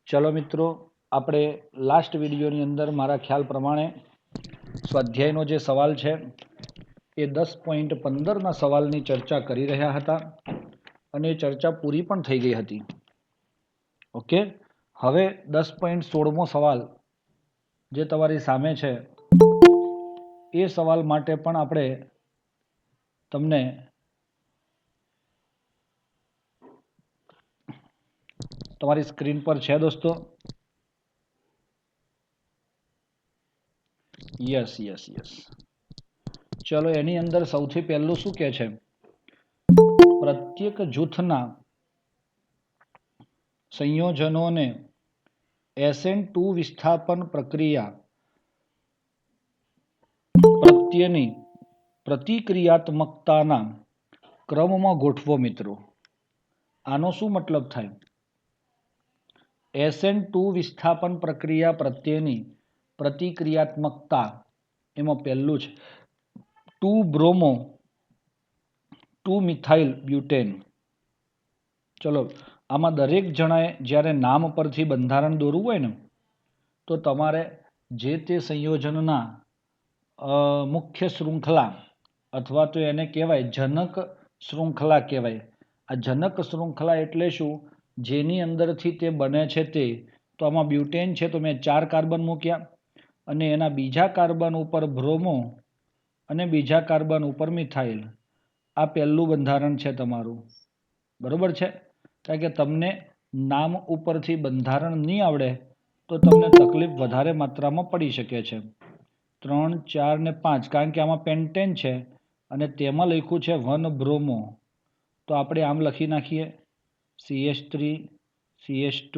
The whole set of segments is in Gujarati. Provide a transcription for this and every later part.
चलो मित्रों, આપણે લાસ્ટ વિડીયોની અંદર મારા ખ્યાલ પ્રમાણે સ્વાધ્યાયનો જે સવાલ છે એ 10.15ના સવાલની ચર્ચા કરી રહ્યા હતા અને એ ચર્ચા પૂરી પણ થઈ ગઈ હતી. ઓકે, હવે 10.16મો સવાલ જે તમારી સામે છે એ સવાલ માટે પણ આપણે તમને તમારી સ્ક્રીન પર છે દોસ્તો. Yes yes yes. ચલો, એની અંદર સૌથી પહેલું શું કહે છે? પ્રત્યેક જૂથના સંયોજનોને SN2 વિસ્થાપન પ્રક્રિયા પ્રત્યેની પ્રતિક્રિયાત્મકતાના ક્રમમાં ગોઠવો મિત્રો. આનો શું મતલબ થાય? SN2 વિસ્થાપન પ્રક્રિયા પ્રત્યેની પ્રતિક્રિયાત્મકતા, એમાં પહેલું છે 2 બ્રોમો 2 મિથાઇલ બ્યુટેન. ચલો, આમાં દરેક જણાએ જ્યારે નામ પરથી બંધારણ દોરવું હોય ને તો તમારે જે તે સંયોજનના મુખ્ય શૃંખલા અથવા તો એને કહેવાય જનક શૃંખલા કહેવાય. આ જનક શૃંખલા એટલે શું? જેની અંદરથી તે બને છે તે. તો આમાં બ્યુટેન છે તો મેં 4 કાર્બન મૂક્યા અને એના બીજા કાર્બન ઉપર બ્રોમો અને બીજા કાર્બન ઉપર મિથાઇલ. આ પહેલું બંધારણ છે તમારું, બરોબર છે? કારણ કે તમને નામ ઉપરથી બંધારણ નહીં આવડે તો તમને તકલીફ વધારે માત્રામાં પડી શકે છે. 3, 4 ને 5, કારણ કે આમાં પેન્ટેન છે અને તેમાં લખ્યું છે 1 બ્રોમો. તો આપણે આમ લખી નાખીએ CH3 CH2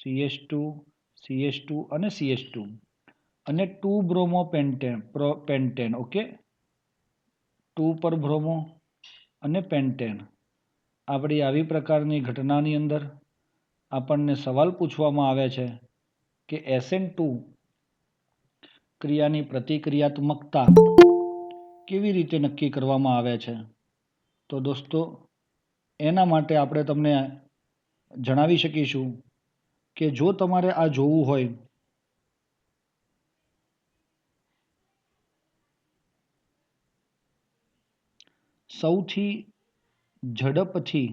CH2 CH2 અને CH2 અને 2 બ્રોમો પેન્ટેન. ઓકે, 2 પર બ્રોમો અને પેન્ટેન. આપણી આવી પ્રકારની ઘટનાની અંદર આપણને સવાલ પૂછવામાં આવે છે કે SN2 ક્રિયાની પ્રતિક્રિયાત્મકતા કેવી રીતે નક્કી કરવામાં આવે છે? તો દોસ્તો, એના માટે આપણે તમને જણાવી શકીશું કે જો તમારે આ જોવું હોય સૌથી ઝડપથી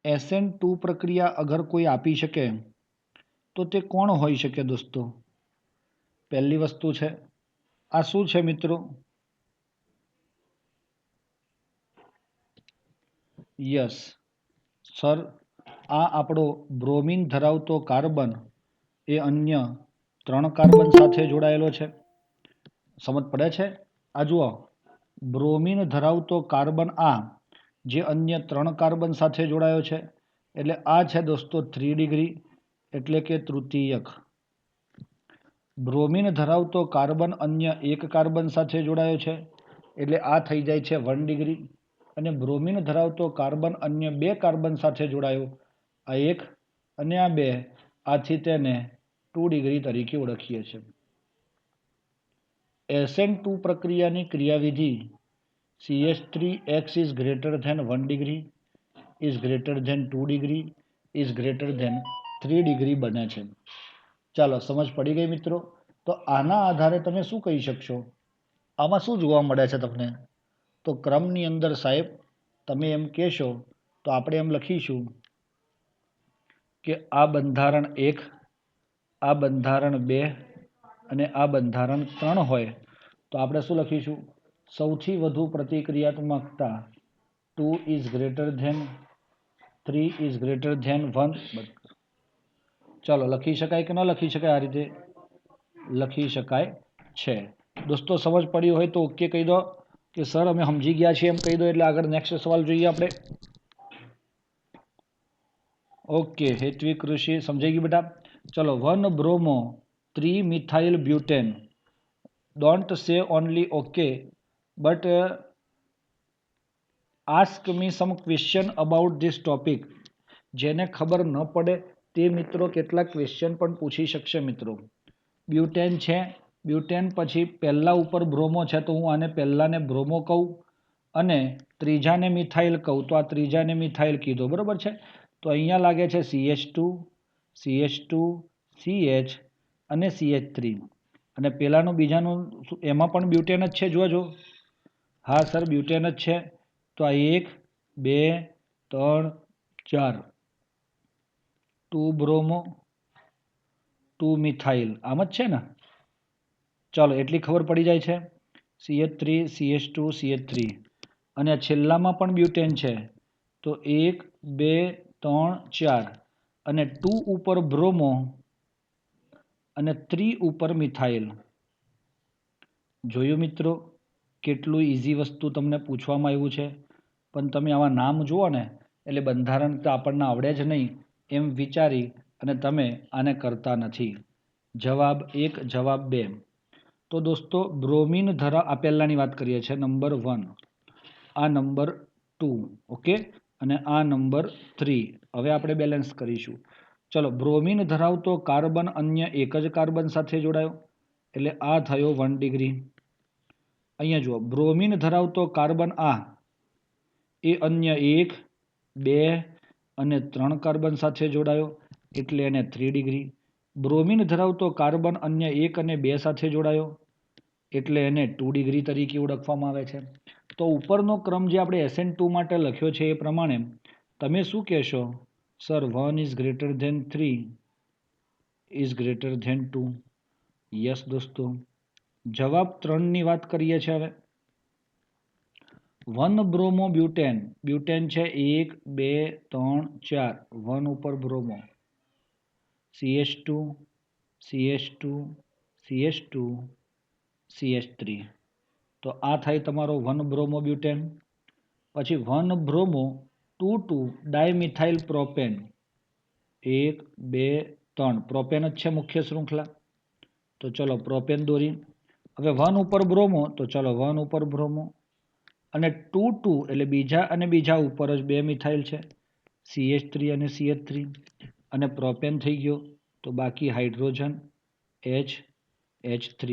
SN2 પ્રક્રિયા અગર કોઈ આપી શકે તો તે કોણ હોઈ શકે દોસ્તો? પહેલી વસ્તુ છે, આ શું છે મિત્રો? યસ સર, આ આપણો બ્રોમિન ધરાવતો કાર્બન એ અન્ય 3 કાર્બન સાથે જોડાયેલો છે. સમજ પડે છે? આ જુઓ, બ્રોમિન ધરાવતો કાર્બન આ જે અન્ય 3 કાર્બન સાથે જોડાયો છે એટલે આ છે દોસ્તો 3 ડિગ્રી, એટલે કે તૃતીયક. બ્રોમિન ધરાવતો કાર્બન અન્ય 1 કાર્બન સાથે જોડાયો છે એટલે આ થઈ જાય છે 1 ડિગ્રી. અને બ્રોમિન ધરાવતો કાર્બન અન્ય 2 કાર્બન સાથે જોડાયો, આ 1 અને આ 2, આથી તેને 2 ડિગ્રી તરીકે ઓળખીએ છીએ. SN2 પ્રક્રિયાની ક્રિયાવિધિ CH3X is greater than 1 degree, is greater than 2 degree, is greater than 3 degree બને છે. ચાલો, સમજ પડી ગઈ મિત્રો? તો આના આધારે તમે શું કહી શકશો? આમાં શું જોવા મળે છે તમને? તો ક્રમની અંદર સાહેબ તમે એમ કહેશો તો આપણે એમ લખીશું કે આ બંધારણ 1, આ બંધારણ 2 અને આ બંધારણ 3 હોય તો આપણે શું લખીશું? સૌથી વધુ પ્રતિક્રિયાત્મકતા 2 is greater than 3 is greater than 1. ચાલો, લખી શકાય કે ન લખી શકાય? આ રીતે લખી શકાય છે. દોસ્તો, સમજ પડી હોય તો ઓકે કહી દો કે સર અમે સમજી ગયા છીએ એમ કહી દો, એટલે આગળ નેક્સ્ટ સવાલ જોઈએ આપણે. ઓકે, હેત્વિક ઋષિ સમજાઈ ગયું બેટા? ચલો, 1 bromo 3 methyl butane. Don't say only okay, but ask me some question about this topic. જેને ખબર ન પડે તે મિત્રો કેટલાક ક્વેશ્ચન પણ પૂછી શકશે મિત્રો. બ્યુટેન છે, બ્યુટેન પછી પહેલા ઉપર બ્રોમો છે તો હું આને પહેલાને બ્રોમો કહું અને ત્રીજાને મિથાઇલ કહું તો આ ત્રીજાને મિથાઇલ કીધો, બરોબર છે? તો અહીંયા લાગે છે CH2 CH2 CH અને CH3 અને પેલાનું બીજાનું એમાં પણ બ્યુટેન જ છે જોજો. હા સર બ્યુટેન જ છે. તો આ 1 2 3 4 2 બ્રોમો 2 મિથાઇલ આમ જ છે ને. ચાલો એટલી ખબર પડી જાય છે. CH3 CH2 CH3 અને છેલ્લામાં પણ બ્યુટેન છે. તો 1 2 3 4 અને 2 ઉપર બ્રોમો અને 3 ઉપર મિથાઇલ. જોયું મિત્રો કેટલું ઇઝી વસ્તુ તમને પૂછવામાં આવ્યું છે. પણ તમે આવા નામ જુઓ ને એટલે બંધારણ તો આપણને આવડે જ નહીં એમ વિચારી અને તમે આને કરતા નથી. જવાબ 1 જવાબ 2. તો દોસ્તો બ્રોમિન આ પહેલાની વાત કરીએ છીએ નંબર 1, આ નંબર 2, ઓકે, અને આ નંબર 3. હવે આપણે બેલેન્સ કરીશું. ચલો બ્રોમિન ધરાવતો કાર્બન અન્ય એક જ કાર્બન સાથે જોડાયો એટલે આ થયો 1 ડિગ્રી. અહીંયા જુઓ બ્રોમિન ધરાવતો કાર્બન આ એ અન્ય 1 2 અને 3 કાર્બન સાથે જોડાયો એટલે એને 3 ડિગ્રી. બ્રોમિન ધરાવતો કાર્બન અન્ય 1 અને 2 સાથે જોડાયો એટલે એને 2 ડિગ્રી તરીકે ઓળખવામાં આવે છે. તો ઉપરનો ક્રમ જે આપણે SN2 માટે લખ્યો છે એ પ્રમાણે તમે શું કહેશો? Sir 1 is greater than 3 is greater than 2. Yes દોસ્તો. જવાબ 3ની વાત કરીએ છીએ હવે. 1 બ્રોમો બ્યુટેન, બ્યુટેન છે 1 2 3 4, 1 ઉપર bromo, CH2 CH2 CH2 CH3. તો આ થાય તમારો 1 બ્રોમો બ્યુટેન. પછી 1 બ્રોમો 2 2 ડાયમિથાઇલ પ્રોપેન, 1 2 3 પ્રોપેન જ છે મુખ્ય શૃંખલા. તો ચલો પ્રોપેન દોરી. હવે 1 ઉપર બ્રોમો તો ચલો 1 ઉપર બ્રોમો અને 2 2 એટલે બીજા અને બીજા ઉપર જ 2 મિથાઇલ છે, CH3 અને CH3 અને પ્રોપેન થઈ ગયો. તો બાકી hydrogen H3.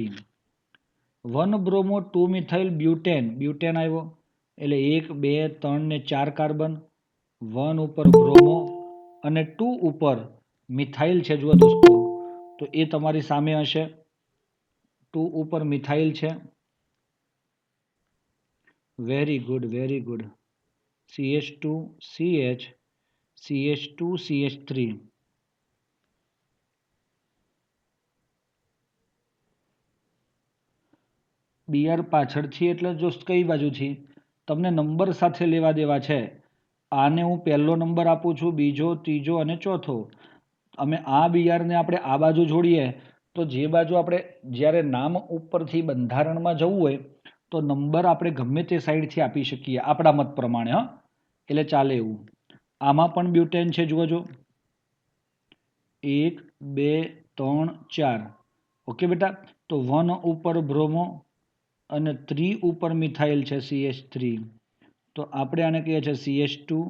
1 bromo 2 methyl butane, butane આવ્યો એટલે 1 2 3 ને 4 કાર્બન, 1 ઉપર બ્રોમો અને 2 ઉપર મિથાઇલ છે જુઓ દોસ્તો. તો એ તમારી સામે હશે 2 ઉપર મિથાઇલ છે. Very good very good. CH2 CH CH2 CH3. BR પાછળથી એટલે જો કઈ બાજુથી તમને નંબર સાથે લેવા દેવા છે. આને હું પહેલો નંબર આપું છું, બીજો ત્રીજો અને ચોથો. અમે આ બીઆરને આપણે આ બાજુ જોડીએ તો જે બાજુ આપણે જ્યારે નામ ઉપરથી બંધારણમાં જવું હોય તો નંબર આપણે ગમે તે સાઈડથી આપી શકીએ આપણા મત પ્રમાણે. એટલે ચાલે એવું. આમાં પણ બ્યુટેન છે જુઓ જો 1 2 3 4, ઓકે બેટા. તો 1 ઉપર બ્રોમો અને 3 ઉપર મિથાઇલ છે CH3. તો આપણે આને કહીએ છીએ CH2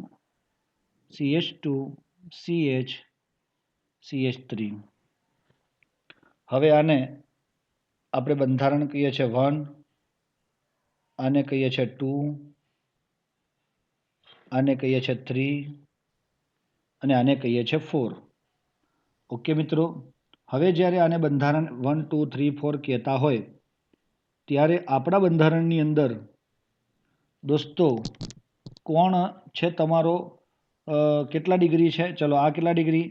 CH2 CH CH3. હવે આને આપણે બંધારણ કહીએ છીએ 1, આને કહીએ છીએ 2, આને કહીએ છીએ 3 અને આને કહીએ છીએ 4. ઓકે મિત્રો. હવે જ્યારે આને બંધારણ 1 2 3 4 કહેતા હોય ત્યારે આપણા બંધારણની અંદર દોસ્તો કોણ છે તમારો કેટલા ડિગ્રી છે? ચલો આ કેટલા ડિગ્રી?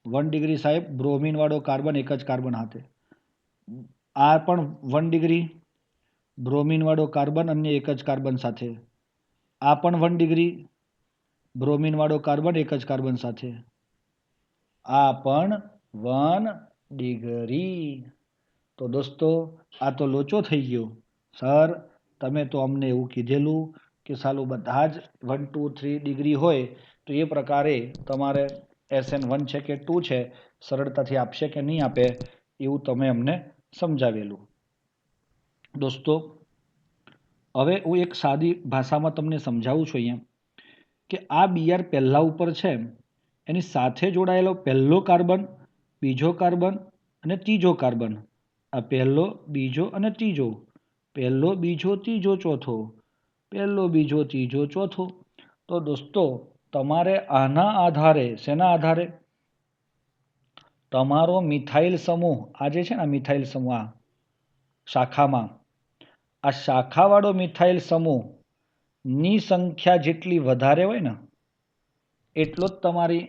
1 ડિગ્રી સાહેબ. બ્રોમિન વાળો કાર્બન એક જ કાર્બન હાથે. આ પણ 1 ડિગ્રી બ્રોમિન વાળો કાર્બન અન્ય એક જ કાર્બન સાથે. આ પણ 1 ડિગ્રી બ્રોમિન વાળો કાર્બન એક જ કાર્બન સાથે. આ પણ 1 ડિગ્રી. તો દોસ્તો આ તો લોચો થઈ ગયો. સર તમે તો અમને એવું કીધેલું કે સાલું બધા જ 1 2 3 ડિગ્રી હોય તો એ પ્રકારે તમારે SN1 છે કે 2 છે સરળતાથી આપશે કે નહીં આપે એવું તમે અમને સમજાવેલું. દોસ્તો હવે હું એક સાદી ભાષામાં તમને સમજાવું છું અહીંયા કે આ બીઆર પહેલા ઉપર છે એની સાથે જોડાયેલો પહેલો કાર્બન, બીજો કાર્બન અને ત્રીજો કાર્બન. આ પહેલો બીજો અને ત્રીજો, પહેલો બીજો ત્રીજો ચોથો, પહેલો બીજો ત્રીજો ચોથો. તો દોસ્તો તમારે આના આધારે શેના આધારે તમારો મિથાઇલ સમૂહ આ જે છે ને મિથાઇલ સમૂહ આ શાખામાં આ શાખાવાળો મિથાઇલ સમૂહ ની સંખ્યા જેટલી વધારે હોય ને એટલો જ તમારી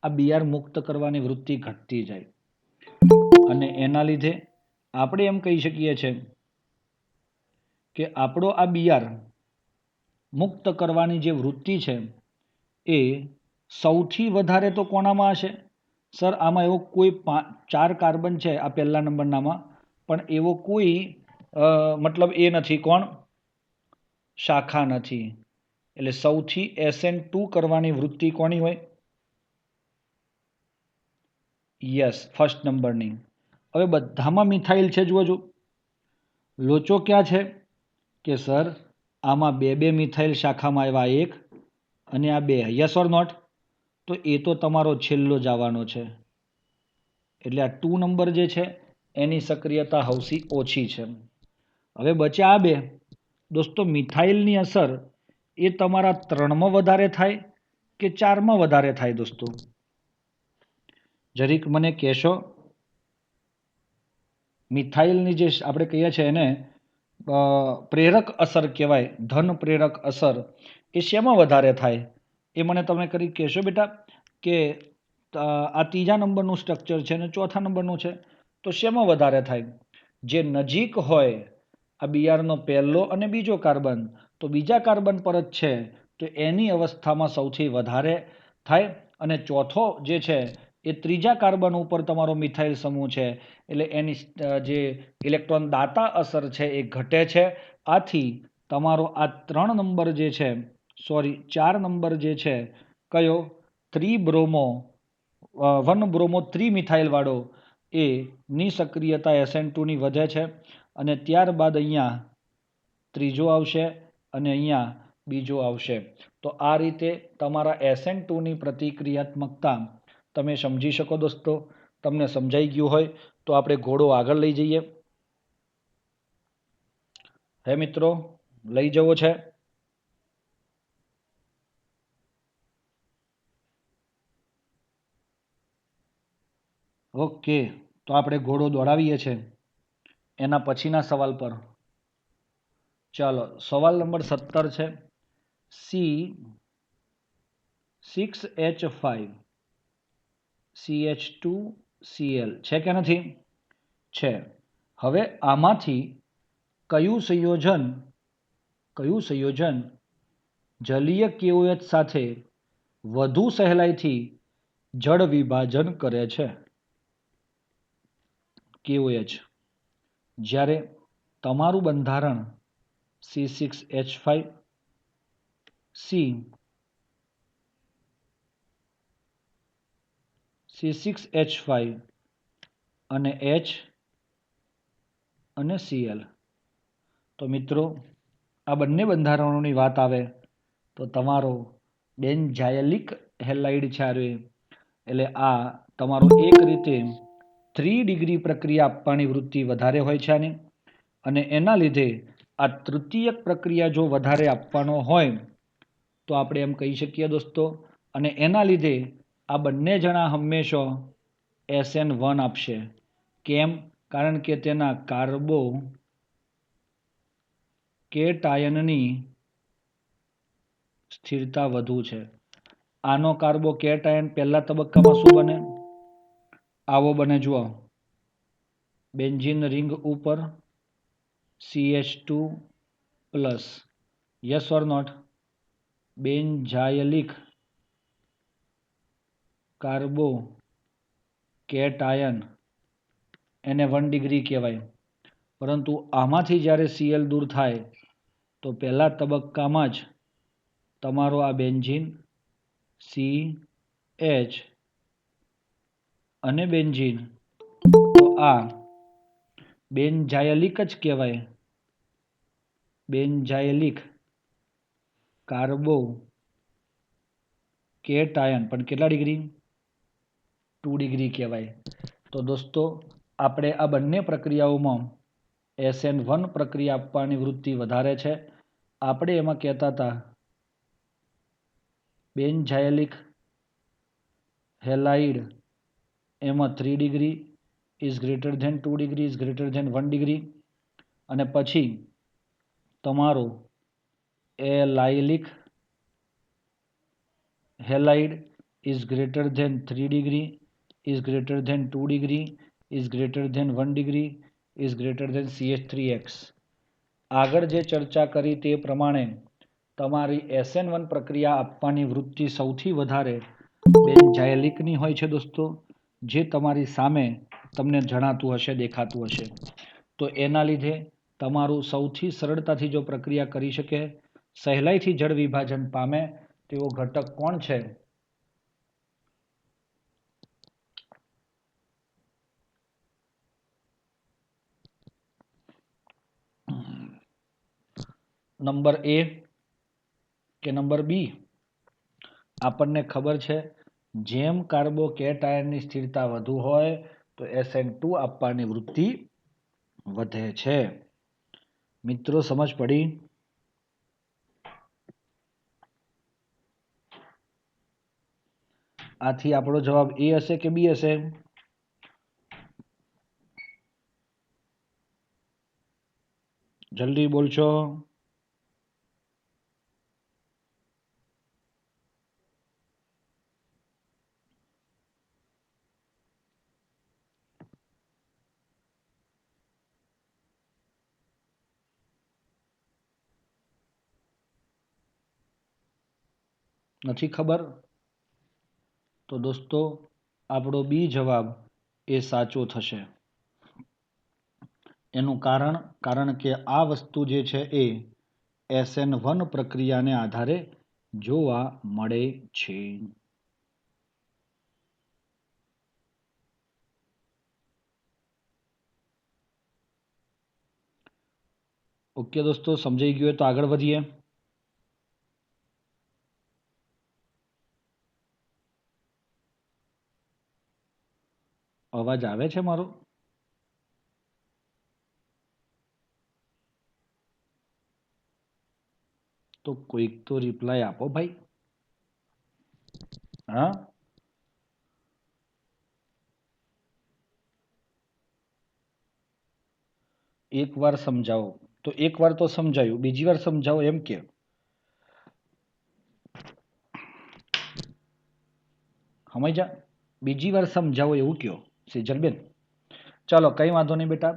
આ બીઆર મુક્ત કરવાની વૃત્તિ ઘટતી જાય અને એના લીધે આપણે એમ કહી શકીએ છીએ કે આપણો આ બીઆર મુક્ત કરવાની જે વૃત્તિ છે એ સૌથી વધારે તો કોનામાં હશે સર આમાં એવો કોઈ 4 કાર્બન છે આ પહેલા નંબરનામાં પણ એવો કોઈ મતલબ એ નથી કોણ શાખા નથી એટલે સૌથી SN2 કરવાની વૃત્તિ કોની હોય યસ ફર્સ્ટ નંબરની હવે બધામાં મિથાઇલ છે જુઓ લોચો ક્યાં છે કે સર આમાં બે મિથાઇલ શાખામાં આવ્યા એક અને આ બે યસ ઓર નોટ તો એ તો તમારો છેલ્લો જ આવવાનો છે એટલે આ 2 નંબર જે છે એની સક્રિયતા હૌસી ઓછી છે હવે બચ્યા આ બે દોસ્તો મિથાઇલની અસર એ તમારા 3માં વધારે થાય કે 4માં વધારે થાય દોસ્તો જરીક મને કહેશો મિથાઇલની જે આપણે કહીએ છીએ એને પ્રેરક અસર કહેવાય ધન પ્રેરક અસર એ શેમાં વધારે થાય એ મને તમે કરી કહેશો બેટા કે આ ત્રીજા નંબરનું સ્ટ્રક્ચર છે અને ચોથા નંબરનું છે તો શેમાં વધારે થાય જે નજીક હોય આ બીઆરનો પહેલો અને બીજો કાર્બન તો બીજા કાર્બન પર જ છે તો એની અવસ્થામાં સૌથી વધારે થાય અને ચોથો જે છે એ ત્રીજા કાર્બન ઉપર તમારો મિથાઇલ સમૂહ છે એટલે એની જે ઇલેક્ટ્રોન દાતા અસર છે એ ઘટે છે આથી તમારો આ 3 નંબર જે છે સોરી 4 નંબર જે છે કયો 3 બ્રોમો 1 બ્રોમો 3 મિથાઇલ વાળો એ ની સક્રિયતા SN2 ની વધે છે અને ત્યારબાદ અહીંયા ત્રીજો આવશે અને અહીંયા બીજો આવશે તો આ રીતે તમારા SN2 ની પ્રતિક્રિયાત્મકતા તમે સમજી શકો દોસ્તો તમને સમજાઈ ગયું હોય તો આપણે ઘોડો આગળ લઈ જઈએ હે મિત્રો લઈ જવો છે ઓકે તો આપણે ઘોડો દોડાવીએ છીએ એના પછીના સવાલ પર ચાલો સવાલ નંબર 17 છે C6H5 CH2Cl છે કે નથી છે હવે આમાંથી કયું સંયોજન જલીય KOH સાથે વધુ સહેલાઈથી જળ વિભાજન કરે છે KOH જ્યારે તમારું બંધારણ C6H5 C6H5 અને H અને Cl તો મિત્રો આ બંને બંધારણોની વાત આવે તો તમારો બેન્ઝાયલિક હેલાઇડ છે એટલે આ તમારો એક રીતે 3 ડિગ્રી પ્રક્રિયા આપવાની વૃત્તિ વધારે હોય છે આની અને એના લીધે આ તૃતીયક પ્રક્રિયા જો વધારે આપવાનો હોય તો આપણે એમ કહી શકીએ દોસ્તો અને એના લીધે આ બંને જણા હંમેશા SN1 આપશે કેમ કારણ કે તેના કાર્બો કેટાયનની સ્થિરતા વધુ છે આનો કાર્બો કેટાયન પહેલા તબક્કામાં શું બને આવો બને જુઓ બેન્ઝીન રિંગ ઉપર CH2 plus yes or not benzylic carbocation એને 1 ડિગ્રી કહેવાય પરંતુ આમાંથી જ્યારે Cl દૂર થાય તો પહેલા તબક્કામાં જ તમારો આ બેન્ઝીન CH અને બેન્ઝીન તો આ બેન્ઝાયલિક જ કહેવાય બેન્ઝાયલિક કાર્બો કેટાયન પણ કેટલા ડિગ્રી 2 ડિગ્રી કહેવાય તો દોસ્તો આપણે આ બંને પ્રક્રિયાઓમાં SN1 પ્રક્રિયા આપવાની વૃત્તિ વધારે છે આપણે એમાં કહેતા હતા બેન્ઝાયલિક હેલાઇડ એમાં 3 degree is greater than 2 degree is greater than 1 degree, અને પછી તમારો allylic halide is greater than 3 degree is greater than 2 degree is greater than 1 degree is greater than CH3X. આગળ જે ચર્ચા કરી તે પ્રમાણે તમારી SN1 પ્રક્રિયા આપવાની વૃત્તિ સૌથી વધારે બેન્ઝાઇલિકની હોય છે દોસ્તો, જે તમારી સામે તમને જણાતું હશે, દેખાતું હશે. તો એના લીધે તમારું સૌથી સરળતાથી જો પ્રક્રિયા કરી શકે, સહેલાઈથી જળ વિભાજન પામે તેવો ઘટક કોણ છે? નંબર A કે નંબર B? આપણને ખબર છે જેમ કાર્બોકેટાયનની સ્થિરતા વધુ હોય તો SN2 આપવાની વૃત્તિ વધે છે. મિત્રો સમજ પડી? આથી આપણો જવાબ A હશે કે B હશે? જલ્દી બોલશો. નથી ખબર? તો દોસ્તો આપણો બી જવાબ એ સાચો થશે. એનું કારણ કે આ વસ્તુ જે છે એ SN1 પ્રક્રિયાને આધારે જોવા મળે છે. ઓકે દોસ્તો, સમજાઈ ગયું હોય તો આગળ વધીએ. અવાજ આવે છે મારો? તો કોઈક તો રિપ્લાય આપો ભાઈ. હા, એક વાર સમજાવો. તો એક વાર તો સમજાયું, બીજી વાર સમજાવો એમ કે. સમજ્યા? બીજી વાર સમજાવો એવું કયો સેજલબેન. ચાલો કઈ વાંધો નહીં બેટા.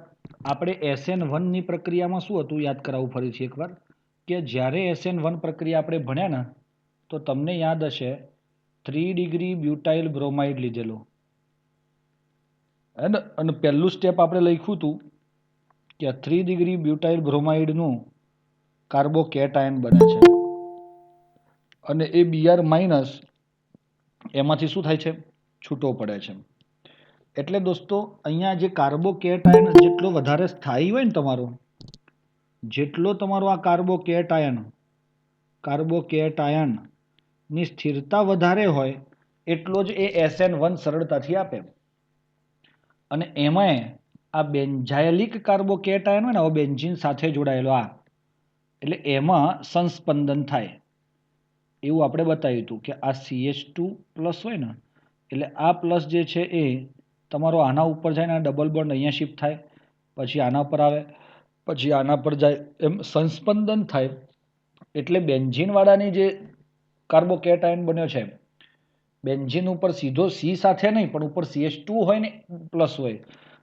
આપણે SN1 ની પ્રક્રિયામાં શું હતું યાદ કરાવું ફરીથી એકવાર, કે જ્યારે SN1 પ્રક્રિયા આપણે ભણ્યા ને તો તમને યાદ હશે 3 ડિગ્રી બ્યુટાઇલ બ્રોમાઇડ લીધેલો, અને પહેલું સ્ટેપ આપણે લખ્યું હતું કે 3 ડિગ્રી બ્યુટાઇલ બ્રોમાઇડનું કાર્બોકેટાયન બને છે, અને એ Br માઇનસ એમાંથી શું થાય છે? છૂટો પડે છે. એટલે દોસ્તો અહીંયા જે કાર્બોકેટાયન જેટલો વધારે સ્થાયી હોય ને તમારો, જેટલો તમારો આ કાર્બોકેટાયનની સ્થિરતા વધારે હોય એટલો જ એ SN1 સરળતાથી આપે. અને એમાંય આ બેન્ઝાઇલિક કાર્બોકેટાયન હોય ને, હવે બેન્ઝીન સાથે જોડાયેલો આ, એટલે એમાં સંસ્પંદન થાય એવું આપણે બતાવ્યું હતું કે આ CH2 પ્લસ હોય ને, એટલે આ પ્લસ જે છે એ તમારો આના ઉપર જાય ને ડબલ બોન્ડ અહીંયા શિફ્ટ થાય, પછી આના પર આવે, પછી આના પર જાય, એમ સંસ્પંદન થાય. એટલે બેન્ઝીન વાળાની જે કાર્બોકેટાયન બન્યો છે, બેન્ઝીન ઉપર સીધો C સાથે નહીં પણ ઉપર CH2 હોય ને પ્લસ હોય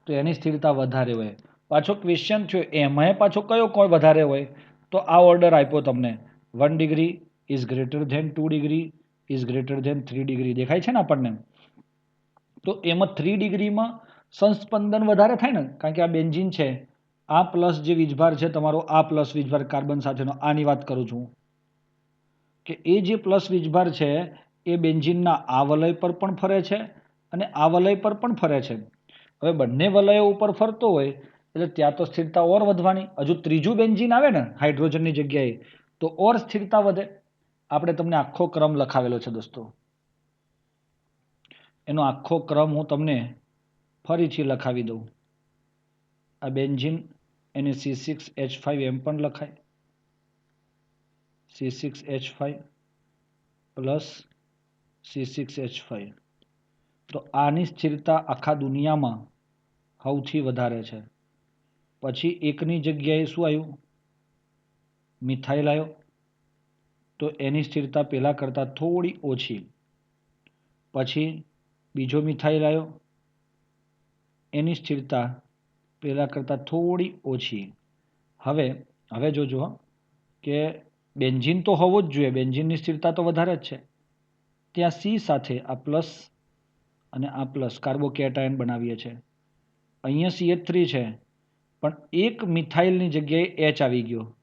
તો એની સ્થિરતા વધારે હોય. પાછો ક્વેશ્ચન થયો એમાંય પાછો કયો કોઈ વધારે હોય, તો આ ઓર્ડર આપ્યો તમને 1 degree is greater than 2 degree is greater than 3 degree દેખાય છે ને આપણને. તો એમાં 3 ડિગ્રીમાં સંસ્પંદન વધારે થાય ને, કારણ કે આ બેન્ઝીન છે, આ પ્લસ જે વીજભાર છે તમારો, આ પ્લસ વીજભાર કાર્બન સાથેનો, આની વાત કરું છું કે એ જે પ્લસ વીજભાર છે એ બેન્ઝીનના આ વલય પર પણ ફરે છે અને આ વલય પર પણ ફરે છે. હવે બંને વલયો ઉપર ફરતો હોય એટલે ત્યાં તો સ્થિરતા ઓર વધવાની. હજુ ત્રીજું બેન્ઝીન આવે ને હાઇડ્રોજનની જગ્યાએ તો ઓર સ્થિરતા વધે. આપણે તમને આખો ક્રમ લખાવેલો છે દોસ્તો, એનો આખો ક્રમ હું તમને ફરીથી લખાવી દઉં. આ બેન્ઝીન એને C6H5 એમ પણ લખાય, C6H5 પ્લસ C6H5, તો આની સ્થિરતા આખા દુનિયામાં સૌથી વધારે છે. પછી એકની જગ્યાએ શું આવ્યું? મિથાઇલ આવ્યો. તો એની સ્થિરતા પહેલાં કરતાં થોડી ઓછી. પછી બીજો મિથાઇલ આવ્યો, એની સ્થિરતા પહેલાં કરતાં થોડી ઓછી. હવે જોજો કે બેન્ઝીન તો હોવો જ જોઈએ, બેન્ઝીનની સ્થિરતા તો વધારે જ છે. ત્યાં સી સાથે આ પ્લસ અને આ પ્લસ કાર્બોકેટાયન બનાવીએ છીએ. અહીંયા CH3 છે, પણ એક મિથાઇલની જગ્યાએ એચ આવી ગયો,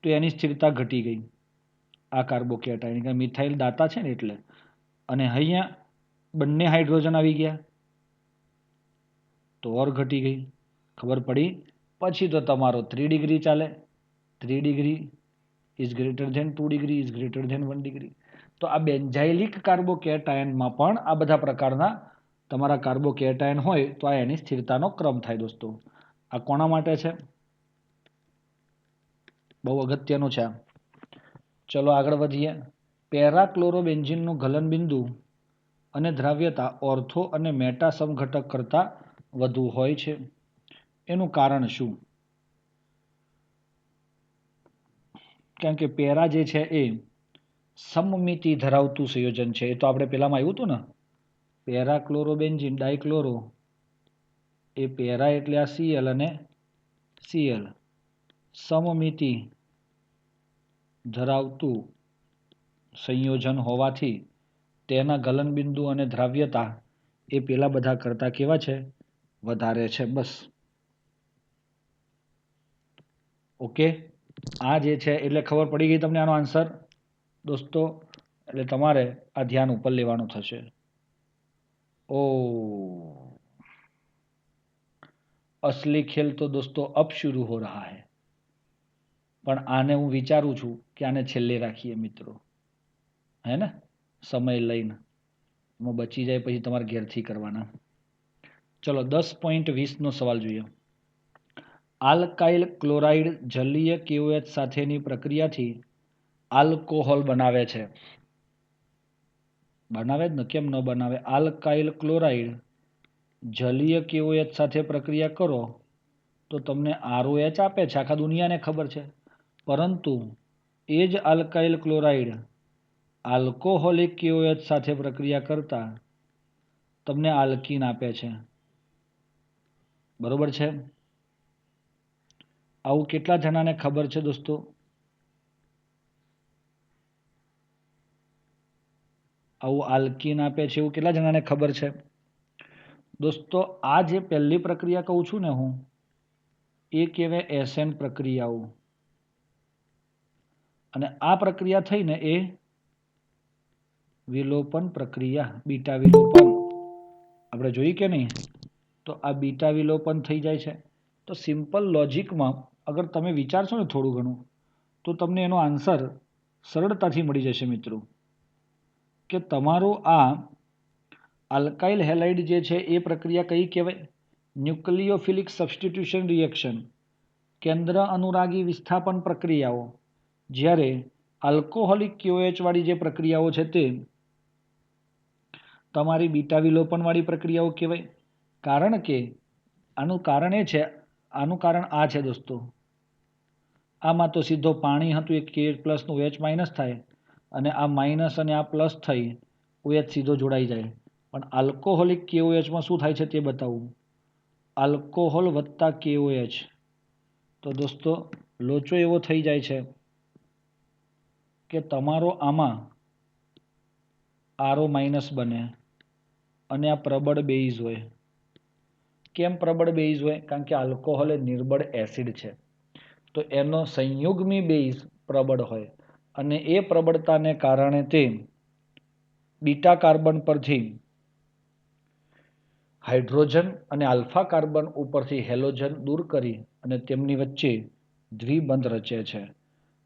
તો એની સ્થિરતા ઘટી ગઈ. આ કાર્બોકેટાયન મિથાઇલ દાતા છે ને એટલે. અને અહીંયા બંને હાઇડ્રોજન આવી ગયા, તો ઓર ઘટી ગઈ. ખબર પડી? પછી તો તમારો 3 ડિગ્રી ચાલે. 3 degree is greater than 2 degree is greater than 1 degree. તો આ બેન્ઝાઇલિક કાર્બોકેટાયનમાં પણ આ બધા પ્રકારના તમારા કાર્બોકેટાયન હોય તો આ એની સ્થિરતાનો ક્રમ થાય દોસ્તો. આ કોના માટે છે? બહુ અગત્યનું છે. ચલો આગળ વધીએ. પેરાક્લોરોબેન્ઝીનનું ગલનબિંદુ અને દ્રાવ્યતા ઓર્થો અને મેટા સમઘટક કરતાં વધુ હોય છે. એનું કારણ શું? કારણ કે પેરા જે છે એ સમમિતિ ધરાવતું સંયોજન છે. એ તો આપણે પહેલામાં આવ્યું હતું ને, પેરાક્લોરોબેન્ઝીન ડાયક્લોરો, એ પેરા એટલે આ Cl અને Cl સમમિતિ ધરાવતું સંયોજન હોવાથી તેના ગલનબિંદુ અને દ્રાવ્યતા એ પેલા બધા કરતાં કેવા છે? વધારે છે. બસ ઓકે. આ જે છે એટલે ખબર પડી ગઈ તમને આનો આન્સર દોસ્તો. એટલે તમારે આ ધ્યાન ઉપર લેવાનું થશે. ઓ असली खेल तो दोस्तों अब शुरू हो रहा है. પણ આને હું વિચારું છું કે આને છેલ્લે રાખીએ મિત્રો, હે ને, સમય લઈને. એમાં બચી જાય પછી તમારે ઘેરથી કરવાના. ચલો 10.20નો સવાલ જોઈએ. આલ્કાઇલ ક્લોરાઇડ જલીય KOH સાથેની પ્રક્રિયાથી આલ્કોહોલ બનાવે છે. બનાવે જ ને, કેમ ન બનાવે? આલ્કાઇલ ક્લોરાઇડ જલીય KOH સાથે પ્રક્રિયા કરો તો તમને ROH આપે છે, આખા દુનિયાને ખબર છે. પરંતુ એ જ આલ્કાઇલ ક્લોરાઇડ આલ્કોહોલિક KOH સાથે પ્રક્રિયા કરતા તમને આલ્કીન આપે છે. બરોબર છે? આવું કેટલા જણાને ખબર છે દોસ્તો? આવું આલ્કીન આપે છે એવું કેટલા જણાને ખબર છે દોસ્તો? આ જે પહેલી પ્રક્રિયા કહું છું ને હું, એ કહેવાય SN પ્રક્રિયાઓ. અને આ પ્રક્રિયા થઈને એ વિલોપન પ્રક્રિયા, બીટા વિલોપન આપણે જોઈ કે નહીં? તો આ બીટા વિલોપન થઈ જાય છે. તો સિમ્પલ લોજિકમાં અગર તમે વિચારશો ને થોડું ઘણું, તો તમને એનો આન્સર સરળતાથી મળી જશે મિત્રો. કે તમારું આ આલ્કાઇલ હેલાઇડ જે છે એ પ્રક્રિયા કઈ કહેવાય? ન્યુક્લિયોફિલિક સબસ્ટિટ્યુશન રિએક્શન, કેન્દ્ર અનુરાગી વિસ્થાપન પ્રક્રિયાઓ. જ્યારે આલ્કોહોલિક KOH વાળી જે પ્રક્રિયાઓ છે તે તમારી બીટા વિલોપનવાળી પ્રક્રિયાઓ કહેવાય. કારણ કે આનું કારણ એ છે, આનું કારણ આ છે દોસ્તો. આમાં તો સીધો પાણી હતું, એક K+ નું OH- થાય, અને આ માઇનસ અને આ પ્લસ થઈ OH સીધો જોડાઈ જાય. પણ આલ્કોહોલિક KOHમાં શું થાય છે તે બતાવું. આલ્કોહોલ વત્તા KOH, તો દોસ્તો લોચો એવો થઈ જાય છે કે તમારો આમાં RO- બને અને આ પ્રબળ બેઝ હોય. કેમ પ્રબળ બેઝ હોય? કારણ કે આલ્કોહોલ એ નિર્બળ એસિડ છે, તો એનો સંયુગ્મી બેઝ પ્રબળ હોય, અને એ પ્રબળતાને કારણે તે બીટા કાર્બન પરથી હાઇડ્રોજન અને આલ્ફા કાર્બન ઉપરથી હેલોજન દૂર કરી અને તેમની વચ્ચે દ્વિબંધ રચે છે.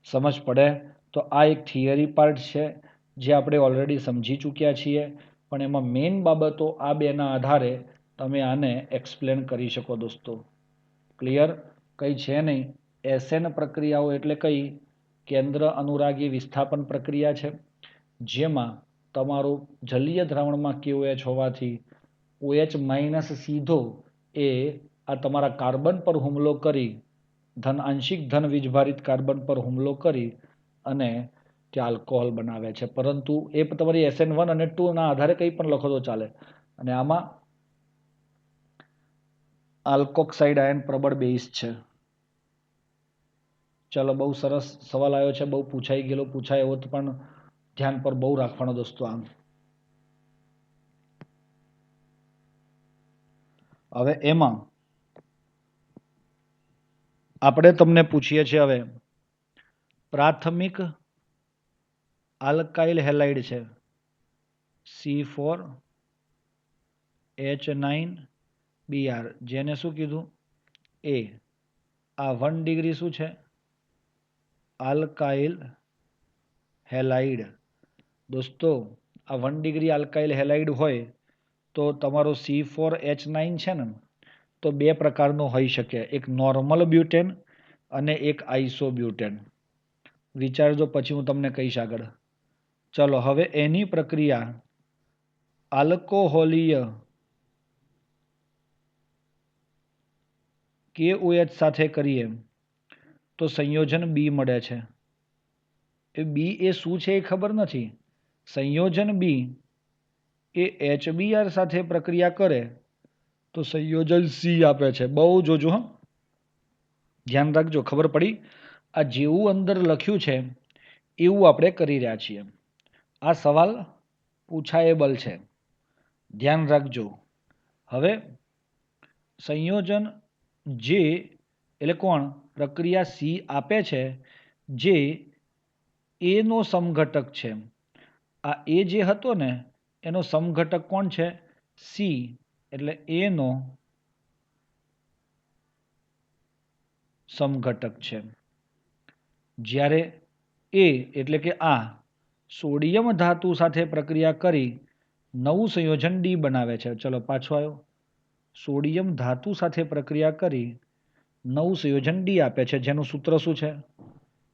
સમજ પડે? તો આ એક થિયરી પાર્ટ છે જે આપણે ઓલરેડી સમજી ચૂક્યા છીએ, પણ એમાં મેઇન બાબતો આ બેના આધારે તમે આને એક્સપ્લેન કરી શકો દોસ્તો. ક્લિયર? કંઈ છે નહીં. SN પ્રક્રિયાઓ એટલે કઈ? કેન્દ્ર અનુરાગી વિસ્થાપન પ્રક્રિયા છે, જેમાં તમારું જલીય દ્રાવણમાં KOH હોવાથી OH માઇનસ સીધો એ આ તમારા કાર્બન પર હુમલો કરી આંશિક ધન વીજભારિત કાર્બન પર હુમલો કરી અને ત્યાં આલ્કોહોલ બનાવે છે. પરંતુ એ તમારી SN1 અને 2 ના આધારે કંઈ પણ લખો તો ચાલે. અને આમાં આલ્કોક્સાઇડ આયન પ્રબળ બેઝ છે. ચલો, બહુ સરસ સવાલ આવ્યો છે, બહુ પૂછાઈ ગયેલો, પૂછાય એવો પણ ધ્યાન પર બહુ રાખવાનો દોસ્તો. આમ હવે એમાં આપણે તમને પૂછીએ છીએ હવે પ્રાથમિક આલ્કાઇલ હેલાઇડ છે C4H9Br, જેને શું કીધું એ. આ 1 ડિગ્રી શું છે? Alkyl halide. દોસ્તો, આ 1 ડિગ્રી આલ્કાઇલ હેલાઇડ હોય તો તમારો C4H9 છે ને, તો બે પ્રકારનો હોઈ શકે, એક નોર્મલ બ્યુટેન અને એક આઇસોબ્યુટેન. વિચારજો, પછી હું તમને કહીશ આગળ. ચલો, હવે એની પ્રક્રિયા આલ્કોહોલીય KOH સાથે કરીએ તો સંયોજન બી મળે છે. એ બી એ શું છે એ ખબર નથી. સંયોજન બી એ HBr સાથે પ્રક્રિયા કરે તો સંયોજન સી આપે છે. બહુ જોજો, હા, ધ્યાન રાખજો. ખબર પડી? આ જેવું અંદર લખ્યું છે એવું આપણે કરી રહ્યા છીએ. આ સવાલ પૂછાયેબલ છે, ધ્યાન રાખજો. હવે સંયોજન જે એટલે કોણ? પ્રક્રિયા સી આપે છે, જે એ નો સમઘટક છે. આ એ જે હતો ને એનો સમઘટક કોણ છે? સી. એટલે એ નો સમઘટક છે. જ્યારે એ એટલે કે આ સોડિયમ ધાતુ સાથે પ્રક્રિયા કરી નવું સંયોજન ડી બનાવે છે. ચલો, પાછો આવ્યો. સોડિયમ ધાતુ સાથે પ્રક્રિયા કરી નવું સંયોજન ડી આપે છે, જેનું સૂત્ર શું છે?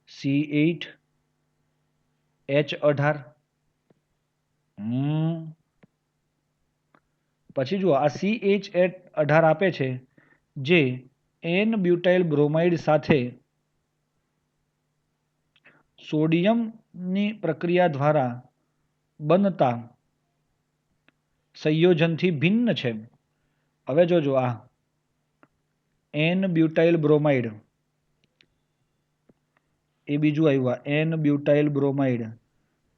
C8H18. પછી જુઓ, આ CH18 આપે છે, જે N બ્યુટાઇલ બ્રોમાઇડ સાથે સોડિયમની પ્રક્રિયા દ્વારા બનતા સંયોજનથી ભિન્ન છે. હવે જોજો, આ N બ્યુટાઇલ બ્રોમાઇડ એ બીજું આવ્યું. N બ્યુટાઇલ બ્રોમાઇડ,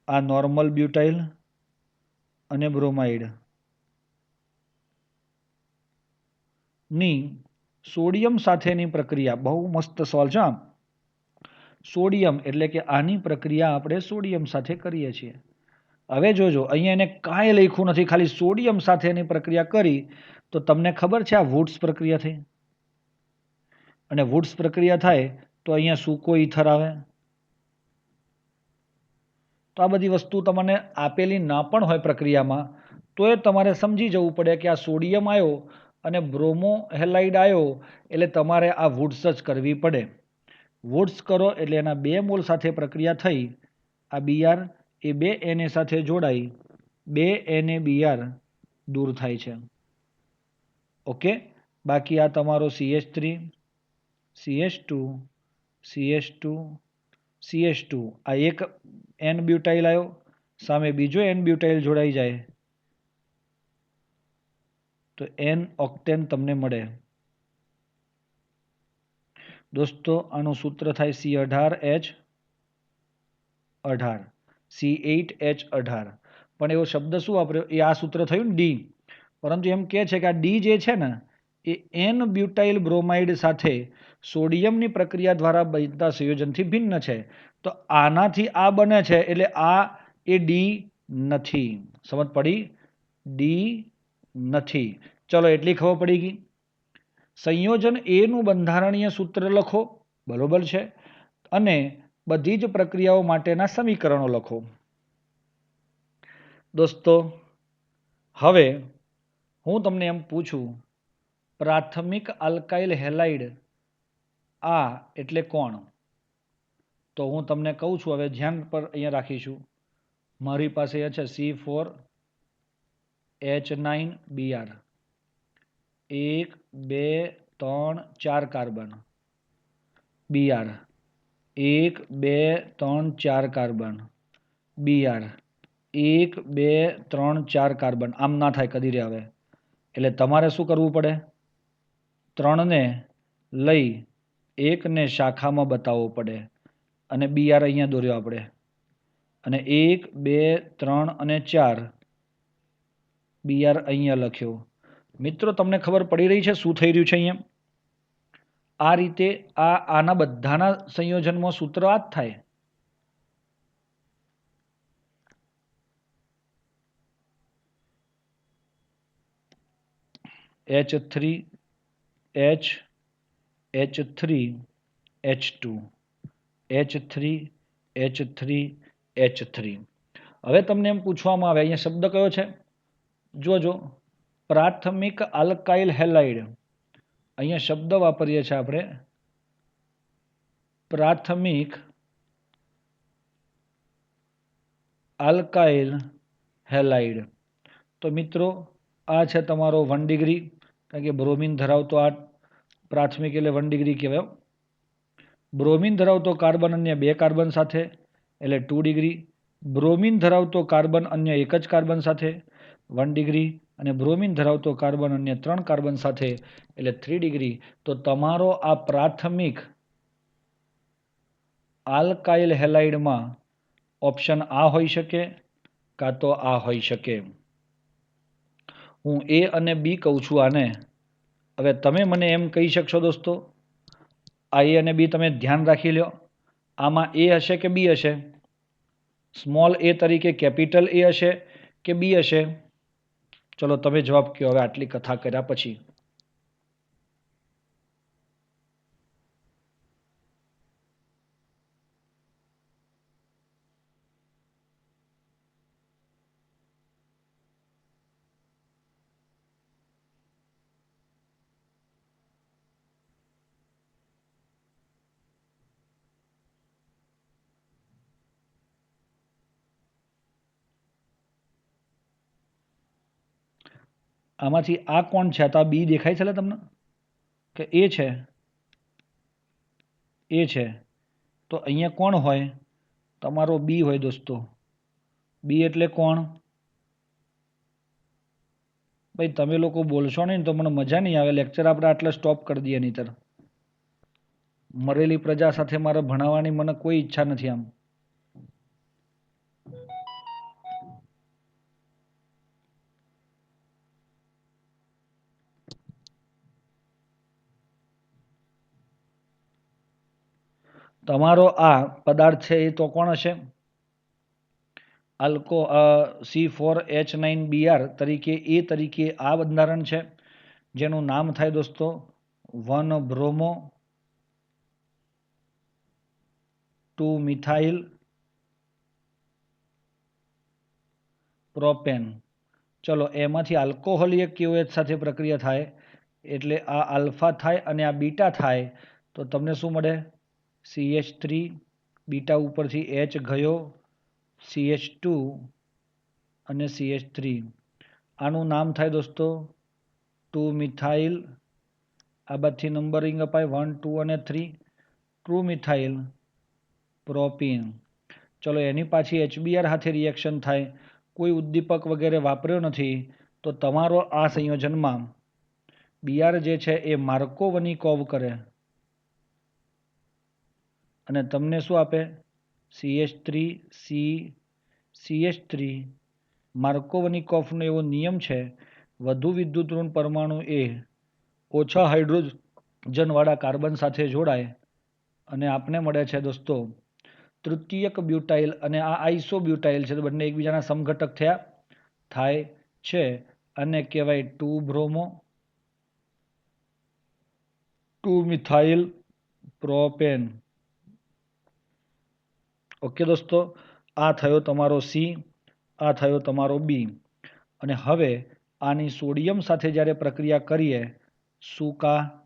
આ નોર્મલ બ્યુટાઇલ અને બ્રોમાઇડ ની સોડિયમ સાથેની પ્રક્રિયા. બહુ મસ્ત સવાલ છે. સોડિયમ એટલે કે આની પ્રક્રિયા આપણે સોડિયમ સાથે કરીએ છીએ. હવે જોજો, અહીંયા એને કાંઈ લખ્યું નથી, ખાલી સોડિયમ સાથેની પ્રક્રિયા કરી તો તમને ખબર છે આ વુડ્સ પ્રક્રિયા થઈ. અને વુડ્સ પ્રક્રિયા થાય તો અહીંયા સૂકો ઈથર આવે. તો આ બધી વસ્તુ તમને આપેલી ના પણ હોય પ્રક્રિયામાં, તો એ તમારે સમજી જવું પડે કે આ સોડિયમ આવ્યો અને બ્રોમો હેલાઇડ આવ્યો એટલે તમારે આ વુડ્સ જ કરવી પડે. વુડ્સ કરો એટલે એના 2 મોલ સાથે પ્રક્રિયા થઈ, આ Br એ 2 Na સાથે જોડાઈ 2 NaBr દૂર થાય છે. ઓકે, બાકી આ તમારો CH3 CH2 CH2 CH2, આ એક N બ્યુટાઇલ આવ્યો, સામે બીજો N બ્યુટાઇલ જોડાઈ જાય તો N ઓક્ટેન તમને મળે. દોસ્તો, આનું સૂત્ર થાય C18H18, C8H18. પણ એવો શબ્દ શું વાપર્યો? એ આ સૂત્ર થયું ને ડી. પરંતુ એમ કહે છે કે આ ડી જે છે ને એ N બ્યુટાઇલ બ્રોમાઇડ સાથે સોડિયમની પ્રક્રિયા દ્વારા બનતા સંયોજનથી ભિન્ન છે. તો આનાથી આ બને છે એટલે આ એ ડી નથી. સમજ પડી? ડી નથી. ચલો, એટલી ખબર પડી ગઈ. સંયોજન એ નું બંધારણીય સૂત્ર લખો, બરોબર છે, અને બધી જ પ્રક્રિયાઓ માટેના સમીકરણો લખો. દોસ્તો, હવે હું તમને એમ પૂછું, પ્રાથમિક આલ્કાઇલ હેલાઇડ આ એટલે કોણ? તો હું તમને કહું છું. હવે ધ્યાન પર અહીંયા રાખીશું. મારી પાસે છે C4 H9Br 1 2 3 4 carbon Br 1 2 3 4 carbon Br 1 2 3 4 carbon આમ ના થાય કદી રે હવે એટલે તમારે શું કરવું પડે 3 ને લઈ 1 ને શાખામાં બતાવવો પડે અને Br અહીંયા દોર્યો આપણે અને 1 2 3 અને 4 Br અહીંયા લખ્યો મિત્રો તમને ખબર પડી રહી છે શું થઈ રહ્યું છે અહીંયા આ રીતે આના બધાના સંયોજનમાં સૂત્ર આ જ થાય H3 H H3 H2 H3 H3 H3 હવે તમને એમ પૂછવામાં આવે અહીંયા શબ્દ કયો છે જોજો પ્રાથમિક આલ્કાઇલ હેલાઇડ અહીંયા શબ્દ વાપરીએ છીએ આપણે પ્રાથમિક આલ્કાઇલ હેલાઇડ તો મિત્રો આ છે તમારો 1 ડિગ્રી કારણ કે બ્રોમિન ધરાવતો આ પ્રાથમિક એટલે 1 ડિગ્રી કહેવાય બ્રોમિન ધરાવતો કાર્બન અન્ય 2 કાર્બન સાથે એટલે 2 ડિગ્રી બ્રોમિન ધરાવતો કાર્બન અન્ય એક જ કાર્બન સાથે 1 ડિગ્રી અને બ્રોમિન ધરાવતો કાર્બન અન્ય 3 કાર્બન સાથે એટલે 3 ડિગ્રી તો તમારો આ પ્રાથમિક આલ્કાઇલ હેલાઇડમાં ઓપ્શન આ હોઈ શકે કાં તો આ હોઈ શકે હું A અને B કહું છું આને હવે તમે મને એમ કહી શકશો દોસ્તો આ A અને B તમે ધ્યાન રાખી લો આમાં A હશે કે B હશે સ્મોલ a તરીકે કેપિટલ A હશે કે B હશે ચલો તમે જવાબ કહો હવે આટલી કથા કર્યા પછી આમાંથી આ કોણ છે તો આ બી દેખાય છે તમને કે એ છે તો અહીંયા કોણ હોય તમારો બી હોય દોસ્તો બી એટલે કોણ ભાઈ તમે લોકો બોલશો નહીં તો મને મજા નહીં આવે લેક્ચર આપણે આટલે સ્ટોપ કરી દઈએ નહીંતર મરેલી પ્રજા સાથે મારે ભણાવવાની મને કોઈ ઈચ્છા નથી આમ તમારો આ પદાર્થ છે એ તો કોણ હશે આલ્કો C4H9Br તરીકે એ તરીકે આ બંધારણ છે જેનું નામ થાય દોસ્તો 1 બ્રોમો 2 મિથાઇલ પ્રોપેન ચલો એમાંથી આલ્કોહોલિક KOH સાથે પ્રક્રિયા થાય એટલે આ આલ્ફા થાય અને આ બીટા થાય તો તમને શું મળે CH3 બીટા ઉપરથી H ગયો CH2 અને CH3 આનું નામ થાય દોસ્તો 2 મિથાઇલ આ બાદથી નંબરિંગ અપાય 1 2 અને 3 2 મિથાઇલ પ્રોપીન ચલો એની પાછી HBr સાથે રિએક્શન થાય કોઈ ઉદ્દીપક વગેરે વાપર્યો નથી તો તમારો આ સંયોજનમાં Br જે છે એ માર્કોવનિકોવ કરે અને તમને શું આપે CH3 CH3 માર્કોવનિકોવનો એવો નિયમ છે વધુ વિદ્યુત ઋણ પરમાણુ એ ઓછા હાઇડ્રોજનવાળા કાર્બન સાથે જોડાય અને આપને મળે છે દોસ્તો તૃતીયક બ્યુટાઇલ અને આ આઇસોબ્યુટાઇલ છે તો બંને એકબીજાના સમઘટક થયા થાય છે અને કહેવાય 2 બ્રોમો 2 મિથાઇલ પ્રોપેન ઓકે દોસ્તો આ થયો તમારો C આ થયો તમારો B અને હવે આની સોડિયમ સાથે જ્યારે પ્રક્રિયા કરીએ સૂકા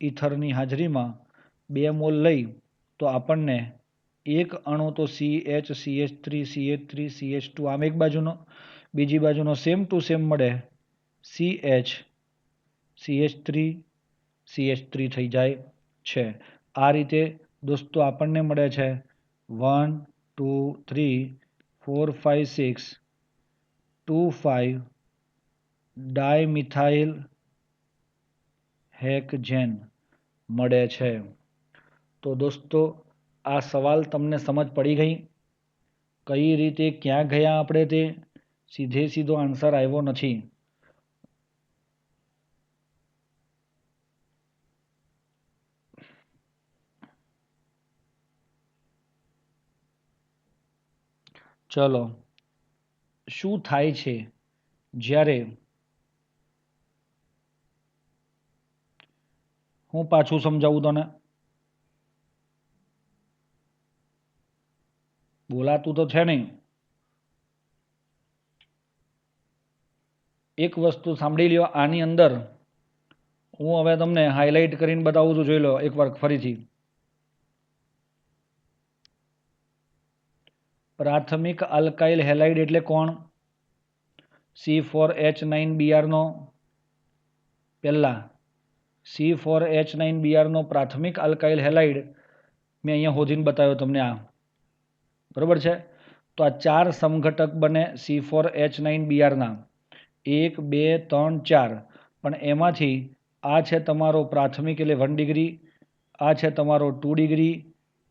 ઈથરની હાજરીમાં 2 મોલ લઈ તો આપણને એક અણુ તો CH CH3 CH3 CH2 આમ એક બાજુનો બીજી બાજુનો સેમ ટુ સેમ મળે CH3 થઈ જાય છે. આ રીતે દોસ્તો આપણને મળે છે 1 2 3 4 5 6 2 5 ડાયમિથાઇલ હેક્ઝેન મળે છે. તો દોસ્તો આ સવાલ તમને સમજ પડી ગઈ? કઈ રીતે ક્યાં ગયા આપણે તે સીધો આન્સર આવ્યો નથી. ચલો, શું થાય છે જ્યારે હું પાછું સમજાવું તને? બોલાતું તો છે નહીં. એક વસ્તુ સાંભળી લ્યો, આની અંદર હું હવે તમને હાઇલાઇટ કરીને બતાવું છું, જોઈ લો એકવાર ફરીથી. પ્રાથમિક આલ્કાઇલ હેલાઇડ એટલે કોણ? C4H9Br નો પહેલા C4H9Br નો પ્રાથમિક આલ્કાઇલ હેલાઇડ મેં અહીંયા હોધીને બતાવ્યો તમને. આ બરોબર છે. તો આ 4 સમઘટક બને C4H9Br ના 1 2 3 4. પણ એમાંથી આ છે તમારો પ્રાથમિક એટલે 1 ડિગ્રી, આ છે તમારો 2 ડિગ્રી,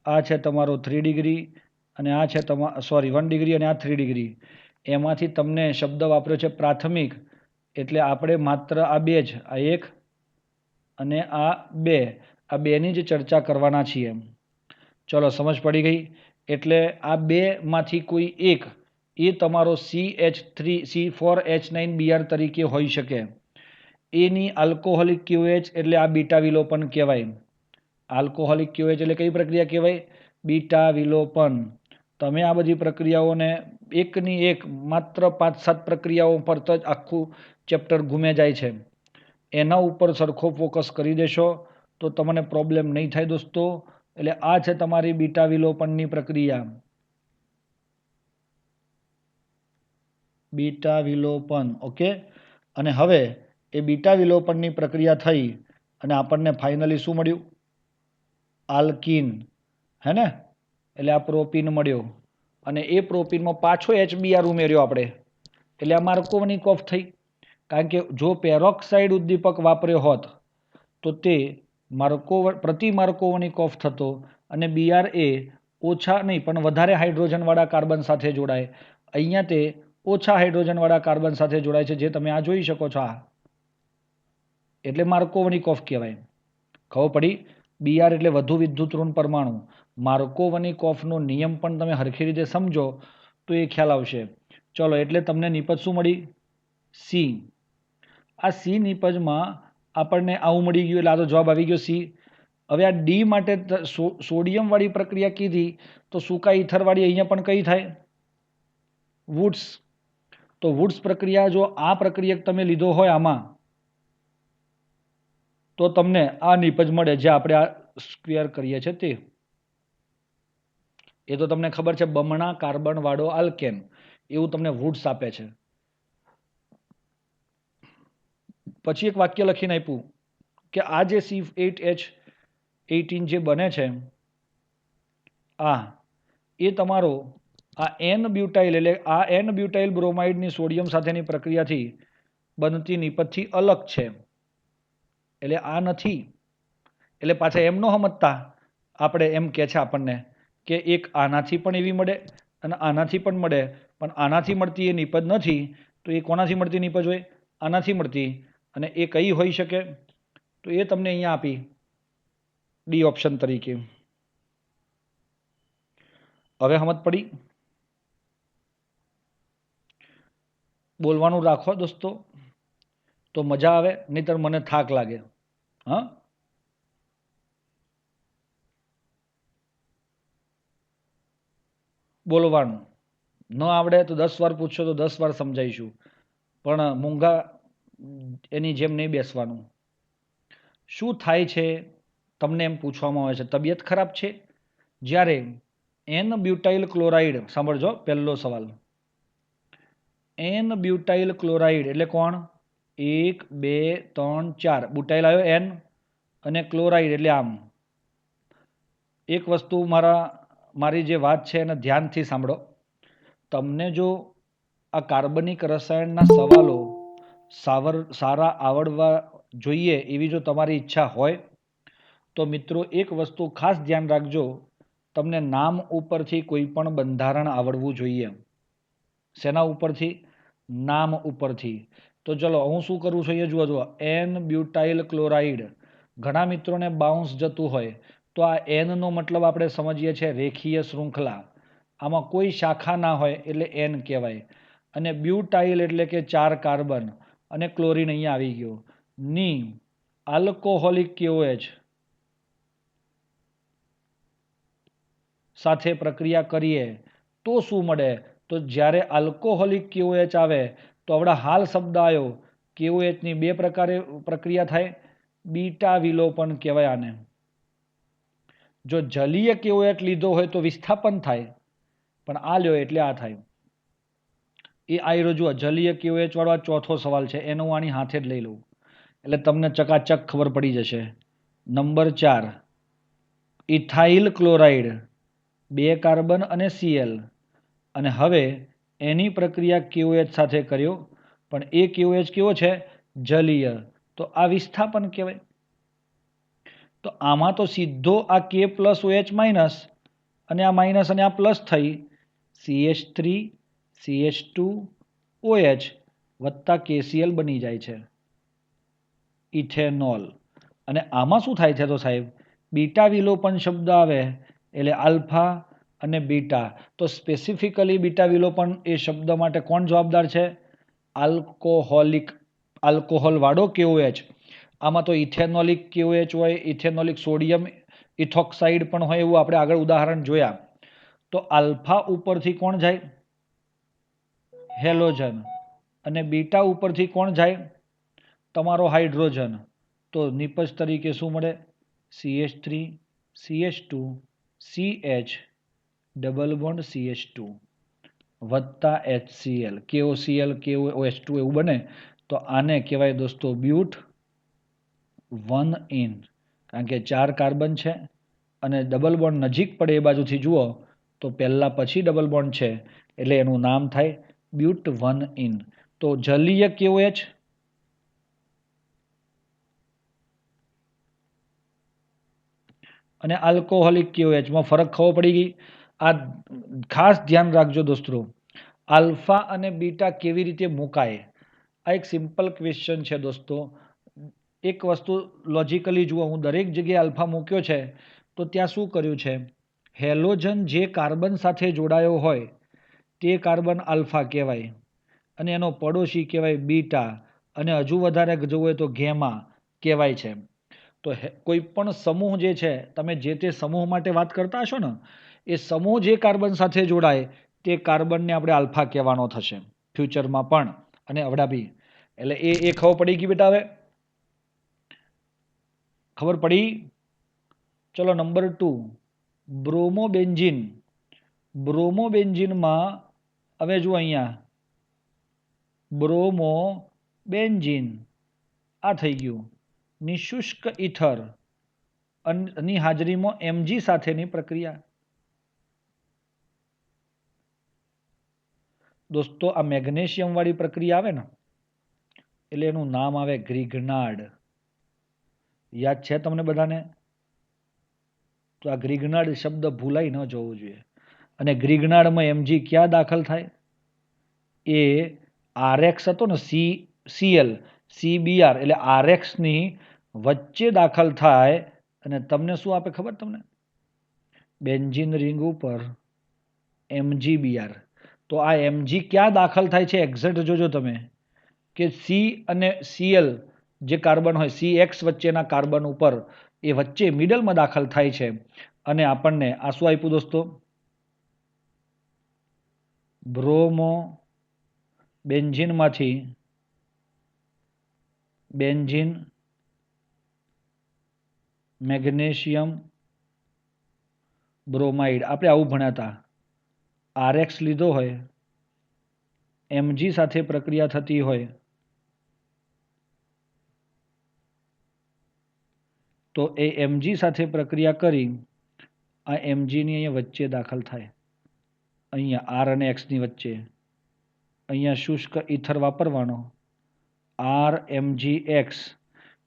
આ છે તમારો 3 ડિગ્રી અને આ છે 1 ડિગ્રી અને આ 3 ડિગ્રી. એમાંથી તમને શબ્દ વાપર્યો છે પ્રાથમિક, એટલે આપણે માત્ર આ બે જ, આ 1 અને આ 2, આ બેની જ ચર્ચા કરવાના છીએ. ચલો, સમજ પડી ગઈ? એટલે આ બે માંથી કોઈ એક એ તમારો C4H9Br તરીકે હોઈ શકે. એની આલ્કોહોલિક QH એટલે આ બીટા વિલોપન કહેવાય. આલ્કોહોલિક QH એટલે કઈ પ્રક્રિયા કહેવાય? બીટા વિલોપન. તમે આ બધી પ્રક્રિયાઓને એકની એક માત્ર 5-7 પ્રક્રિયાઓ પર જ આખું ચેપ્ટર ઘૂમે જાય છે. એના ઉપર સરખો ફોકસ કરી દેશો તો તમને પ્રોબ્લેમ નહીં થાય દોસ્તો. એટલે આ છે તમારી બીટા વિલોપનની પ્રક્રિયા. બીટા વિલોપન. ઓકે. અને હવે એ બીટા વિલોપનની પ્રક્રિયા થઈ અને આપણને ફાઇનલી શું મળ્યું? આલ્કીન. હે ને? એટલે આ પ્રોપીન મળ્યો અને એ પ્રોપીનમાં પાછો HBr ઉમેર્યો આપણે, એટલે આ માર્કોવનિકોફ થઈ. કારણ કે જો પેરોક્સાઇડ ઉદ્દીપક વાપર્યો હોત તો તે પ્રતિ માર્કોવનિકોફ થતો અને Br એ ઓછા નહીં પણ વધારે હાઇડ્રોજનવાળા કાર્બન સાથે જોડાય. અહીંયા તે ઓછા હાઇડ્રોજનવાળા કાર્બન સાથે જોડાય છે, જે તમે આ જોઈ શકો છો. આ એટલે માર્કોવનિકોફ કહેવાય. ખબર પડી? Br એટલે વધુ વિદ્યુત ઋણ પરમાણુ. માર્કોવનિકોફનો નિયમ પણ તમે હરખી રીતે સમજો તો એ ખ્યાલ આવશે. ચલો, એટલે તમને નિપજ શું મળી? C. આ C નિપજમાં આપણને આવું મળી ગયું, એટલે આ તો જવાબ આવી ગયો C. હવે આ D માટે સોડિયમ વાળી પ્રક્રિયા કીધી તો સૂકા ઈથર વાળી અહીંયા પણ કઈ થાય? વુડ્સ. તો વુડ્સ પ્રક્રિયા જો આ પ્રક્રિયક તમે લીધો હોય આમાં, તો તમને આ નિપજ મળે જે આપણે આ સ્ક્વેર કરીએ છીએ તે. એ તો તમને ખબર છે, બમણા કાર્બન વાળો આલ્કેન, એવું તમને વુડ્સ આપે છે. પછી એક વાક્ય લખીને આપ્યું કે આ જે C8H18 જે બને છે એ તમારો આ N-બ્યુટાઇલ એટલે આ N-બ્યુટાઇલ બ્રોમાઇડની સોડિયમ સાથેની પ્રક્રિયાથી બનતી નિપજથી અલગ છે. એટલે આ નથી. એટલે પાછા એમ ન સમજતા, આપણે એમ કહે છે આપણને કે એક આનાથી પણ એવી મળે અને આનાથી પણ મળે, પણ આનાથી મળતી એ નિપજ નથી, તો એ કોનાથી મળતી નિપજ હોય? આનાથી મળતી. અને એ કઈ હોઈ શકે? તો એ તમને અહીંયા આપી ડી ઓપ્શન તરીકે. હવે સમજ પડી? બોલવાનું રાખો દોસ્તો તો મજા આવે, નહીતર મને થાક લાગે. હા, બોલવાનું ન આવડે તો 10 વાર પૂછશો તો 10 વાર સમજાઈશું, પણ મૂંગા એની જેમ નહીં બેસવાનું. શું થાય છે તમને એમ પૂછવામાં આવે છે, તબિયત ખરાબ છે? જ્યારે N-બ્યુટાઇલ ક્લોરાઇડ, સાંભળજો પહેલો સવાલ, એન બ્યુટાઇલ ક્લોરાઇડ એટલે કોણ? 1 2 3 4 બ્યુટાઇલ આવ્યો એન અને ક્લોરાઇડ એટલે આમ. એક વસ્તુ મારી જે વાત છે એને ધ્યાનથી સાંભળો. તમને જો આ કાર્બનિક રસાયણના સવાલો સારા આવડવા જોઈએ એવી જો તમારી ઈચ્છા હોય તો મિત્રો એક વસ્તુ ખાસ ધ્યાન રાખજો, તમને નામ ઉપરથી કોઈ પણ બંધારણ આવડવું જોઈએ. શેના ઉપરથી? નામ ઉપરથી. તો ચલો હું શું કરું છું એ જુઓ. N butyl chloride. ઘણા મિત્રોને બાઉન્સ જતું હોય તો આ એનનો મતલબ આપણે સમજીએ છીએ રેખીય શૃંખલા. આમાં કોઈ શાખા ના હોય એટલે એન કહેવાય. અને બ્યુટાઇલ એટલે કે 4 કાર્બન અને ક્લોરીન અહીંયા આવી ગયો. ની આલ્કોહોલિક KOH સાથે પ્રક્રિયા કરીએ તો શું મળે? તો જ્યારે આલ્કોહોલિક KOH આવે તો આપણા હાલ શબ્દ આવ્યો KOH ની 2 પ્રકારે પ્રક્રિયા થાય. બીટા વિલોપન કહેવાય આને. જો જલીય KOH લીધો હોય તો વિસ્થાપન થાય, પણ આ લ્યો એટલે આ થાય. એ આયરો જુઓ જલીય KOH વાળો આ ચોથો સવાલ છે, એનો હું આની હાથે જ લઈ લઉં એટલે તમને ચકાચક ખબર પડી જશે. નંબર 4 ઇથાઇલ ક્લોરાઇડ, 2 કાર્બન અને Cl. અને હવે એની પ્રક્રિયા KOH સાથે કર્યો, પણ એ KOH કેવો છે? જલીય. તો આ વિસ્થાપન કહેવાય. તો આમાં તો સીધો આ K પ્લસ OH માઇનસ અને આ માઇનસ અને આ પ્લસ થઈ CH3 CH2 OH વત્તા KCl બની જાય છે ઇથેનોલ. અને આમાં શું થાય છે તો સાહેબ બીટા વિલોપન શબ્દ આવે એટલે આલ્ફા અને બીટા. તો સ્પેસિફિકલી બીટા વિલોપન એ શબ્દ માટે કોણ જવાબદાર છે? આલ્કોહોલ વાળો KOH. આમાં તો ઇથેનોલિક KOH હોય, ઇથેનોલિક સોડિયમ ઇથોક્સાઇડ પણ હોય, એવું આપણે આગળ ઉદાહરણ જોયા. તો આલ્ફા ઉપરથી કોણ જાય? હેલોજન. અને બીટા ઉપરથી કોણ જાય? તમારો હાઇડ્રોજન. તો નિપજ તરીકે શું મળે? CH3 CH2 CH double bond CH2 વત્તા HCl KOCl KOH2 એવું બને. તો આને કહેવાય દોસ્તો બ્યુટ 1 ઇન. કારણ કે 4 કાર્બન છે અને ડબલ બોન્ડ નજીક પડે એ બાજુથી જુઓ તો પહેલા પછી ડબલ બોન્ડ છે એટલે એનું નામ થાય બ્યુટ 1 ઇન. તો જલીય KOH અને આલ્કોહોલિક KOH માં ફરક ખબર પડી ગઈ. આ ખાસ ધ્યાન રાખજો દોસ્તો. આલ્ફા અને બીટા કેવી રીતે મુકાય? આ એક સિમ્પલ ક્વેશ્ચન છે દોસ્તો. એક વસ્તુ લોજિકલી જુઓ, હું દરેક જગ્યાએ આલ્ફા મૂક્યો છે તો ત્યાં શું કર્યું છે? હેલોજન જે કાર્બન સાથે જોડાયો હોય તે કાર્બન આલ્ફા કહેવાય અને એનો પડોશી કહેવાય બીટા, અને હજુ વધારે જવું હોય તો ગેમા કહેવાય છે. તો કોઈ પણ સમૂહ જે છે, તમે જે તે સમૂહ માટે વાત કરતા હશો ને, એ સમૂહ જે કાર્બન સાથે જોડાય તે કાર્બનને આપણે આલ્ફા કહેવાનો થશે ફ્યુચરમાં પણ અને હવડા બી. એટલે એ ખબર પડી ગઈ બેટા? હવે ખબર પડી? ચલો નંબર 2 બ્રોમોબેન્ઝીન. બ્રોમોબેન્ઝીનમાં હવે જુઓ અહીંયા બ્રોમોબેન્ઝીન આ થઈ ગયું. નિશુષ્ક ઇથર ની હાજરીમાં Mg સાથેની પ્રક્રિયા. દોસ્તો આ મેગ્નેશિયમ વાળી પ્રક્રિયા આવે ને એટલે એનું નામ આવે ગ્રિગ્નાર્ડ. યાદ છે તમને બધાને? તો આ ગ્રિગ્નાર્ડ શબ્દ ભૂલાઈ ન જવું જોઈએ. અને ગ્રિગ્નાર્ડમાં Mg ક્યાં દાખલ થાય? એ RX હતો ને Cl CBr એટલે RX ની વચ્ચે દાખલ થાય અને તમને શું આપે ખબર? તમને બેન્ઝીન રિંગ ઉપર MgBr. તો આ Mg ક્યાં દાખલ થાય છે એક્ઝેક્ટ જોજો તમે કે C અને Cl જે કાર્બન હોય CX વચ્ચેના કાર્બન ઉપર એ વચ્ચે મિડલમાં દાખલ થાય છે અને આપણને આ શું આપ્યું દોસ્તો? બ્રોમો બેન્ઝીનમાંથી બેન્ઝીન મેગ્નેશિયમ બ્રોમાઇડ. આપણે આવું ભણ્યા હતા. RX લીધો હોય Mg સાથે પ્રક્રિયા થતી હોય તો એ Mg સાથે પ્રક્રિયા કરી આ Mg ની અહીંયા વચ્ચે દાખલ થાય, અહીંયા R અને X ની વચ્ચે. અહીંયા શુષ્ક ઈથર વાપરવાનો RMgX,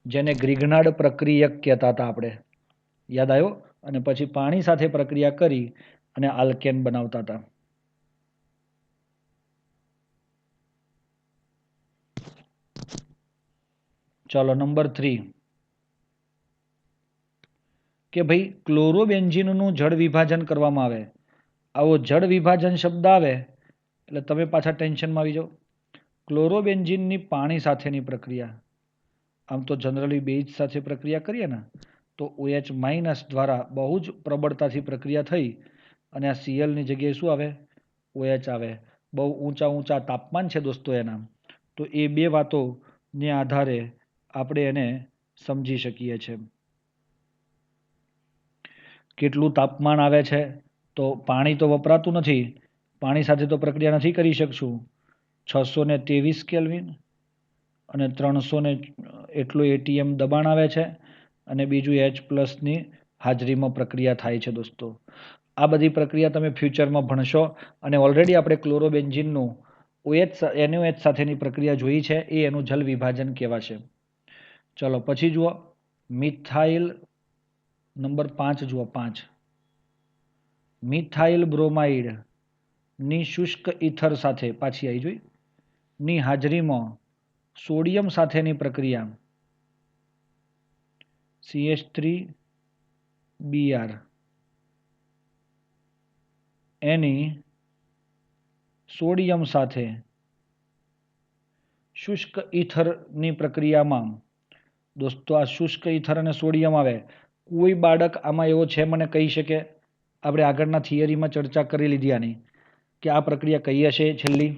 જેને ગ્રિગ્નાર્ડ પ્રક્રિયક કહેતા હતા આપણે, યાદ આવ્યો? અને પછી પાણી સાથે પ્રક્રિયા કરી અને આલ્કેન બનાવતા હતા. ચલો નંબર 3 કે ભાઈ ક્લોરોબેન્ઝીનનું જળ વિભાજન કરવામાં આવે. આવો જળ વિભાજન શબ્દ આવે એટલે તમે પાછા ટેન્શનમાં આવી જાઓ. ક્લોરોબેન્ઝીનની પાણી સાથેની પ્રક્રિયા, આમ તો જનરલી બેઝ સાથે પ્રક્રિયા કરીએ ને તો OH- દ્વારા બહુ જ પ્રબળતાથી પ્રક્રિયા થઈ અને આ Clની જગ્યાએ શું આવે? OH આવે. બહુ ઊંચા તાપમાન છે દોસ્તો એના. તો એ બે વાતોને આધારે આપણે એને સમજી શકીએ છીએ. કેટલું તાપમાન આવે છે? તો પાણી તો વપરાતું નથી, પાણી સાથે તો પ્રક્રિયા નથી કરી શકશું. 623 કેલ્વિન અને 300 એટલું ATM દબાણ આવે છે અને બીજું H+ની હાજરીમાં પ્રક્રિયા થાય છે દોસ્તો. આ બધી પ્રક્રિયા તમે ફ્યુચરમાં ભણશો અને ઓલરેડી આપણે ક્લોરોબેન્ઝીનનું NaOH સાથેની પ્રક્રિયા જોઈ છે, એ એનું જલ વિભાજન કહેવાશે. ચલો પછી જુઓ મિથાઇલ નંબર 5 જુઓ 5 મિથાઇલ બ્રોમાઇડ ની શુષ્ક ઈથર સાથે પાછી આવી જોઈ ની હાજરીમાં સોડિયમ સાથેની પ્રક્રિયા CH3Br એની સોડિયમ સાથે શુષ્ક ઈથરની પ્રક્રિયામાં દોસ્તો આ શુષ્ક ઈથર અને સોડિયમ આવે. કોઈ બાળક આમાં એવો છે મને કહી શકે? આપણે આગળના થિયરીમાં ચર્ચા કરી લીધી આની કે આ પ્રક્રિયા કઈ હશે છેલ્લી?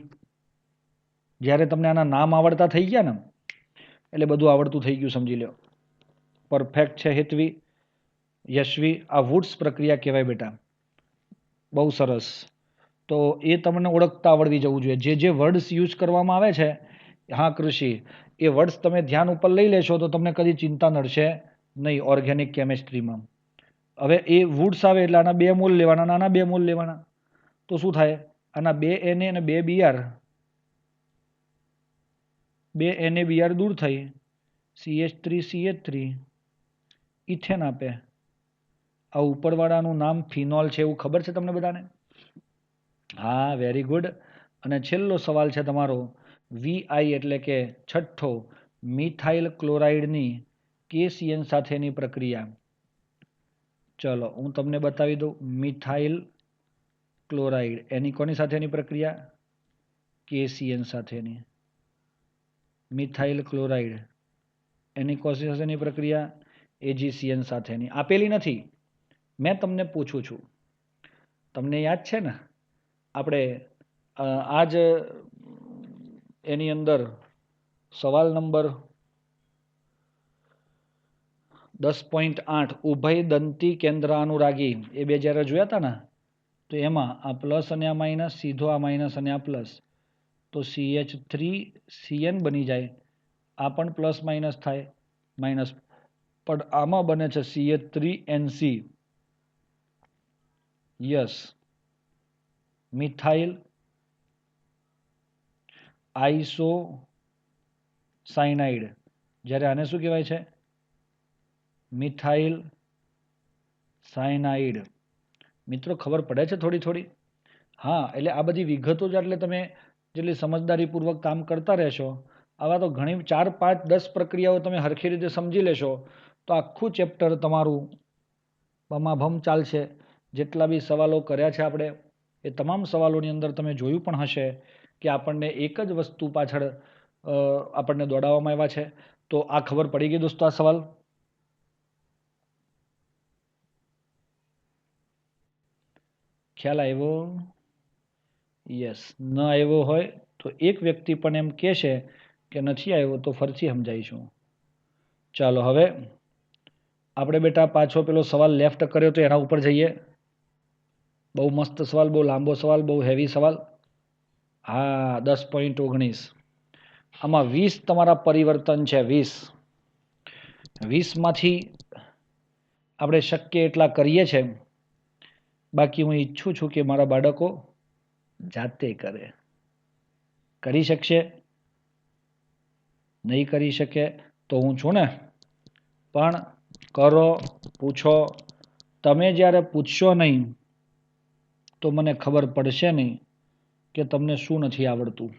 જ્યારે તમને આના નામ આવડતા થઈ ગયા ને એટલે બધું આવડતું થઈ ગયું, સમજી લો. પરફેક્ટ છે હેતવી, યશવી. આ વુડ્સ પ્રક્રિયા કહેવાય બેટા. બહુ સરસ. તો એ તમને ઓળખતા આવડવી જવું જોઈએ. જે વર્ડ્સ યુઝ કરવામાં આવે છે, હા કૃષિ, એ વર્ડ્સ તમે ધ્યાન ઉપર લઈ લેશો તો તમને કદી ચિંતા નડશે નહીં ઓર્ગેનિક કેમેસ્ટ્રીમાં. હવે એ વુડ્સ આવે એટલે આના 2 મોલ લેવાના, આના 2 મોલ લેવાના. તો શું થાય? આના 2 Na અને 2 Br, 2 NaBr દૂર થઈ CH3CH3 ઇથેન આપે. આ ઉપરવાળાનું નામ ફિનોલ છે, એવું ખબર છે તમને બધાને? હા, વેરી ગુડ. અને છેલ્લો સવાલ છે તમારો VI એટલે કે છઠ્ઠો મિથાઇલ ક્લોરાઇડની KCN સાથેની પ્રક્રિયા. ચલો હું તમને બતાવી દઉં. મિથાઇલ ક્લોરાઇડ એની કોની સાથેની પ્રક્રિયા? KCN સાથેની. મિથાઇલ ક્લોરાઇડ એની કોની સાથેની પ્રક્રિયા? AgCN સાથેની. આપેલી નથી, મેં તમને પૂછું છું. તમને યાદ છે ને આપણે આજ એની અંદર સવાલ નંબર 10.8 ઉભય દંતી કેન્દ્ર અનુરાગી એ બે જ્યારે જોયા હતા ને તો એમાં આ પ્લસ અને આ માઇનસ, સીધો આ માઇનસ અને આ પ્લસ, તો CH3CN બની જાય. આ પણ પ્લસ માઇનસ થાય, માઇનસ, પણ આમાં બને છે CH3NC. Yes, methyl isocyanide. જ્યારે આને શું કહેવાય છે? Methyl cyanide. મિત્રો ખબર પડે છે થોડી થોડી? હા, એટલે આ બધી વિગતો જ એટલે તમે જેટલી સમજદારીપૂર્વક કામ કરતા રહેશો, આવા તો ઘણી 4, 5, 10 પ્રક્રિયાઓ તમે હરખી રીતે સમજી લેશો તો આખું ચેપ્ટર તમારું બમાભમ ચાલશે. જેટલા બી સવાલો કર્યા છે આપણે એ તમામ સવાલોની અંદર તમે જોયું પણ હશે કે આપણને એક જ વસ્તુ પાછળ આપણને દોડાવવામાં આવ્યા છે. તો આ ખબર પડી ગઈ દોસ્તો? આ સવાલ ખ્યાલ આવ્યો? યસ. ન આવ્યો હોય તો એક વ્યક્તિ પણ એમ કહેશે કે નથી આવ્યો તો ફરીથી સમજાવીશું. ચાલો હવે આપણે બેટા પાછો પેલો સવાલ લેફ્ટ કર્યો તો એના ઉપર જઈએ. બહુ મસ્ત સવાલ, બહુ લાંબો સવાલ, બહુ હેવી સવાલ. હા 10.19 આમાં 20 તમારા પરિવર્તન છે 20માંથી આપણે શક્ય એટલા કરીએ છીએ બાકી હું ઈચ્છું છું કે મારા બાળકો જાતે કરે કરી શકશે નહીં કરી શકે તો હું છું ને પણ કરો પૂછો તમે જ્યારે પૂછશો નહીં તો મને ખબર પડશે નહીં કે તમને શું નથી આવડતું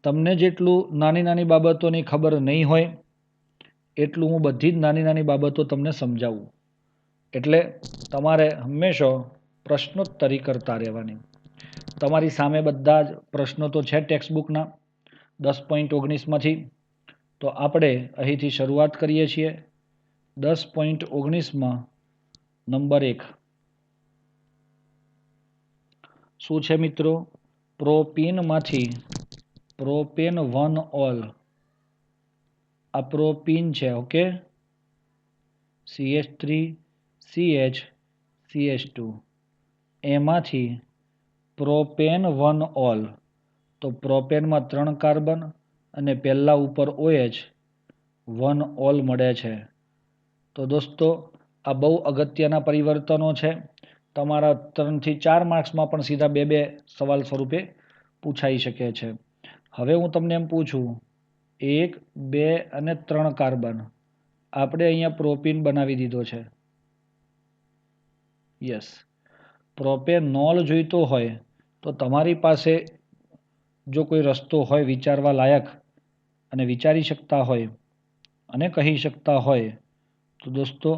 તમને જેટલું નાની નાની બાબતોની ખબર નહીં હોય એટલું હું બધી જ નાની નાની બાબતો તમને સમજાવું એટલે તમારે હંમેશા પ્રશ્નોત્તરી કરતા રહેવાની તમારી સામે બધા જ પ્રશ્નો તો છે ટેક્સ્ટબુકના 10.19માંથી તો આપણે અહીંથી શરૂઆત કરીએ છીએ 10.19માં નંબર 1 શું છે મિત્રો પ્રોપીનમાંથી પ્રોપેન 1 ઓલ આ પ્રોપીન છે ઓકે CH3 CH CH2 એમાંથી પ્રોપેન 1 ઓલ તો પ્રોપેનમાં 3 કાર્બન અને પહેલા ઉપર OH 1 ઓલ મળે છે તો દોસ્તો આ બહુ અગત્યના પરિવર્તનો છે તમારા 3 થી 4 માર્ક્સમાં પણ સીધા 2 સવાલ સ્વરૂપે પૂછાઈ શકે છે હવે હું તમને એમ પૂછું 1 2 અને 3 કાર્બન આપણે અહીંયા પ્રોપીન બનાવી દીધો છે યસ પ્રોપેનોલ જોઈતો હોય તો તમારી પાસે જો કોઈ રસ્તો હોય વિચારવા લાયક અને વિચારી શકતા હોય અને કહી શકતા હોય તો દોસ્તો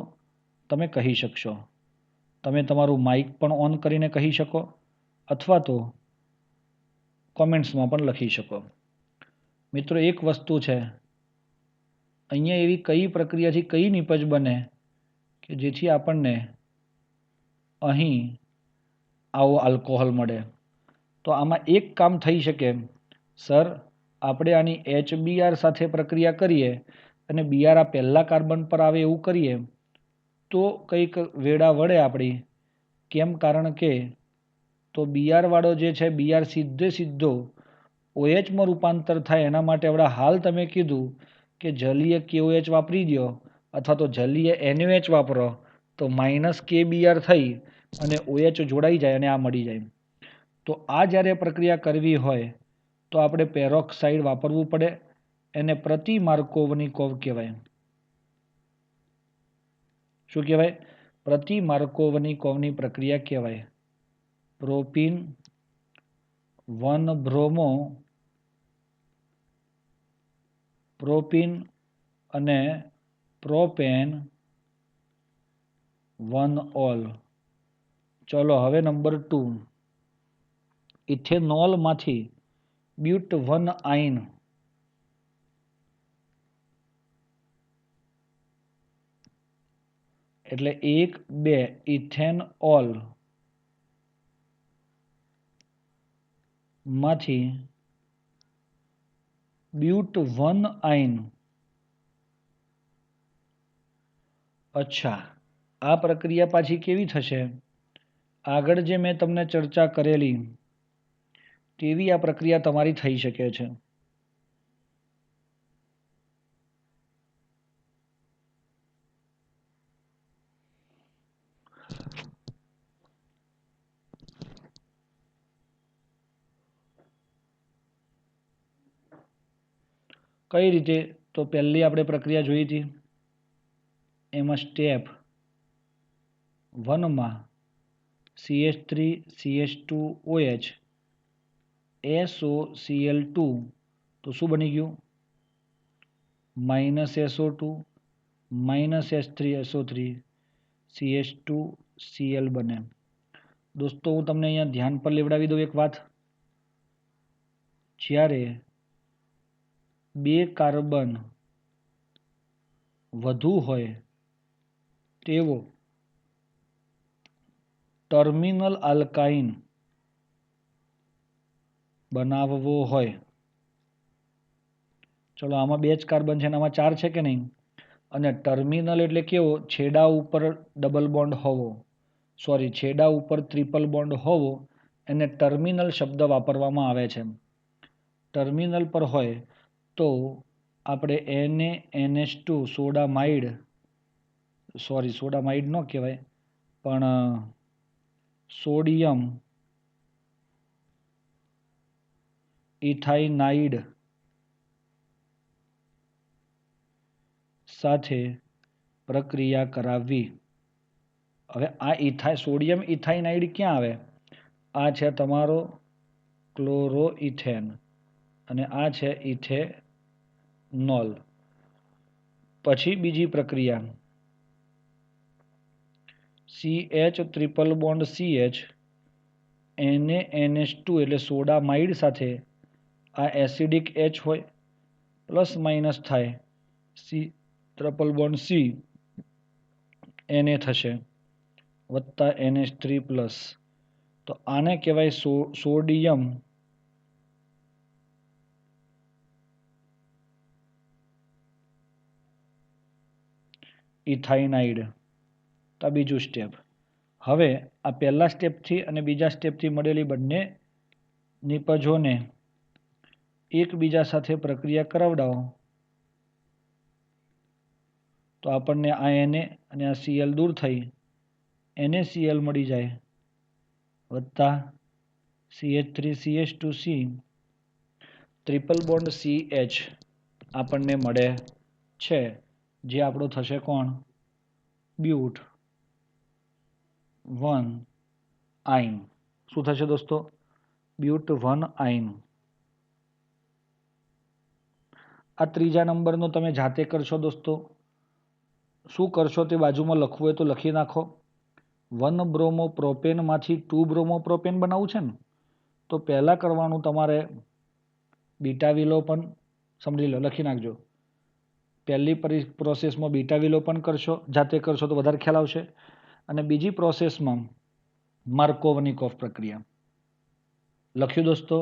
તમે કહી શકશો તમે તમારું માઇક પણ ઓન કરીને કહી શકો અથવા તો કોમેન્ટ્સમાં પણ લખી શકો મિત્રો એક વસ્તુ છે અહીંયા એવી કઈ પ્રક્રિયાથી કઈ નિપજ બને કે જેથી આપણને અહીં આવો આલ્કોહોલ મળે તો આમાં એક કામ થઈ શકે સર આપણે આની HBr સાથે પ્રક્રિયા કરીએ અને Br આ પહેલા કાર્બન પર આવે એવું કરીએ તો કંઈક વેડા વળે આપણી કેમ કારણ કે તો Br વાળો જે છે Br સીધો OH માં રૂપાંતર થાય એના માટે હમણાં હાલ તમે કીધું કે જલીય KOH વાપરી દો અથવા તો જલીય NaOH વાપરો તો -KBr થઈ અને OH જોડાઈ જાય અને આ મળી જાય તો આ જ્યારે પ્રક્રિયા કરવી હોય તો આપણે પેરોક્સાઇડ વાપરવું પડે એને પ્રતિ માર્કોવનિકોવ કહેવાય શું કહેવાય પ્રતિ માર્કોવનિકોવની પ્રક્રિયા કહેવાય પ્રોપીન 1 બ્રોમો પ્રોપીન અને પ્રોપેન 1 ઓલ ચલો હવે નંબર 2 ઇથેનોલમાંથી બ્યુટ 1 આયન એટલે 1 2 ઇથેનોલ માંથી બ્યુટ 1 આયન અચ્છા આ પ્રક્રિયા પાછી કેવી થશે આગળ જે મેં તમને ચર્ચા કરેલી તેવી આ પ્રક્રિયા તમારી થઈ શકે છે કઈ રીતે તો પહેલી આપણે પ્રક્રિયા જોઈ હતી એમાં સ્ટેપ 1 માં CH3 CH2OH SOCl2 તો શું બની ગયું -SO2 -H3SO3 CH2Cl બને દોસ્તો હું તમને અહીંયા ધ્યાન પર લેવડાવી દઉં એક વાત જ્યારે 2 કાર્બન વધુ હોય તેવો ટર્મિનલ આલ્કાઇન બનાવવો હોય ચલો આમાં 2 જ કાર્બન છે અને આમાં 4 છે કે નહીં અને ટર્મિનલ એટલે કેવો છેડા ઉપર ડબલ બોન્ડ હોવો સોરી છેડા ઉપર ટ્રિપલ બોન્ડ હોવો એને ટર્મિનલ શબ્દ વાપરવામાં આવે છે. ટર્મિનલ પર હોય તો આપણે NaNH2 સોડામાઇડ ન કહેવાય પણ સોડિયમ ઇથાઇનાઇડ સાથે પ્રક્રિયા કરાવવી. હવે આ સોડિયમ ઇથાઇનાઇડ ક્યાં આવે? આ છે તમારો ક્લોરોઇથેન અને આ છે ઇથેનોલ. પછી બીજી પ્રક્રિયા CH triple bond CH NaNH2 એટલે સોડામાઇડ સાથે આ એસિડિક H હોય પ્લસ માઇનસ થાય C triple bond C Na થશે વત્તા NH3 પ્લસ. તો આને કહેવાય સોડિયમ ઇથાઇનાઇડ. તો આ બીજું સ્ટેપ. હવે આ પહેલા સ્ટેપથી અને બીજા સ્ટેપથી મળેલી બંને નિપજોને એકબીજા સાથે પ્રક્રિયા કરાવડાવો તો આપણને આ Na અને આ Cl દૂર થઈ NaCl મળી જાય વત્તા CH3CH2C ટ્રિપલ બોન્ડ CH આપણને મળે છે જે આપણો થશે કોણ? બ્યુટ 1 આઇન. શું થશે દોસ્તો? બ્યુટ 1 આઇન. આ ત્રીજા નંબરનો તમે જાતે કરશો દોસ્તો. શું કરશો તે બાજુમાં લખવું હોય તો લખી નાખો. 1 બ્રોમો પ્રોપેનમાંથી 2 બ્રોમો પ્રોપેન બનાવવું છે ને, તો પહેલાં કરવાનું તમારે બીટા વિલોપન સમજી લો, લખી નાખજો. પહેલી પ્રોસેસમાં બીટા વિલોપન કરશો, જાતે કરશો તો વધારે ખ્યાલ આવશે. અને બીજી પ્રોસેસમાં માર્કોવનિકોફ પ્રક્રિયા. લખ્યું દોસ્તો?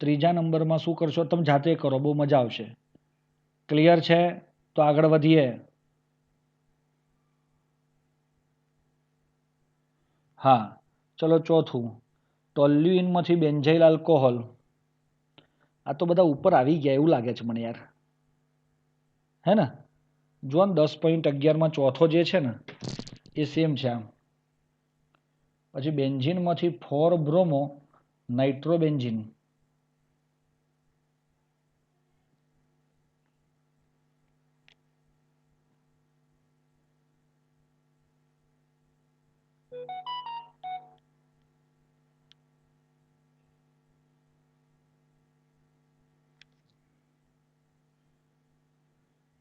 ત્રીજા નંબરમાં શું કરશો? તમે જાતે કરો, બહુ મજા આવશે. ક્લિયર છે? તો આગળ વધીએ. હા, ચલો ચોથું. ટોલ્યુઇનમાંથી બેન્ઝાઇલ આલ્કોહોલ. આ તો બધા ઉપર આવી ગયા એવું લાગે છે મને યાર, હે ને? જો 10.11માં ચોથો જે છે ને એ સેમ છે આમ. પછી બેન્ઝીનમાંથી 4 બ્રોમો નાઇટ્રોબેન્ઝીન.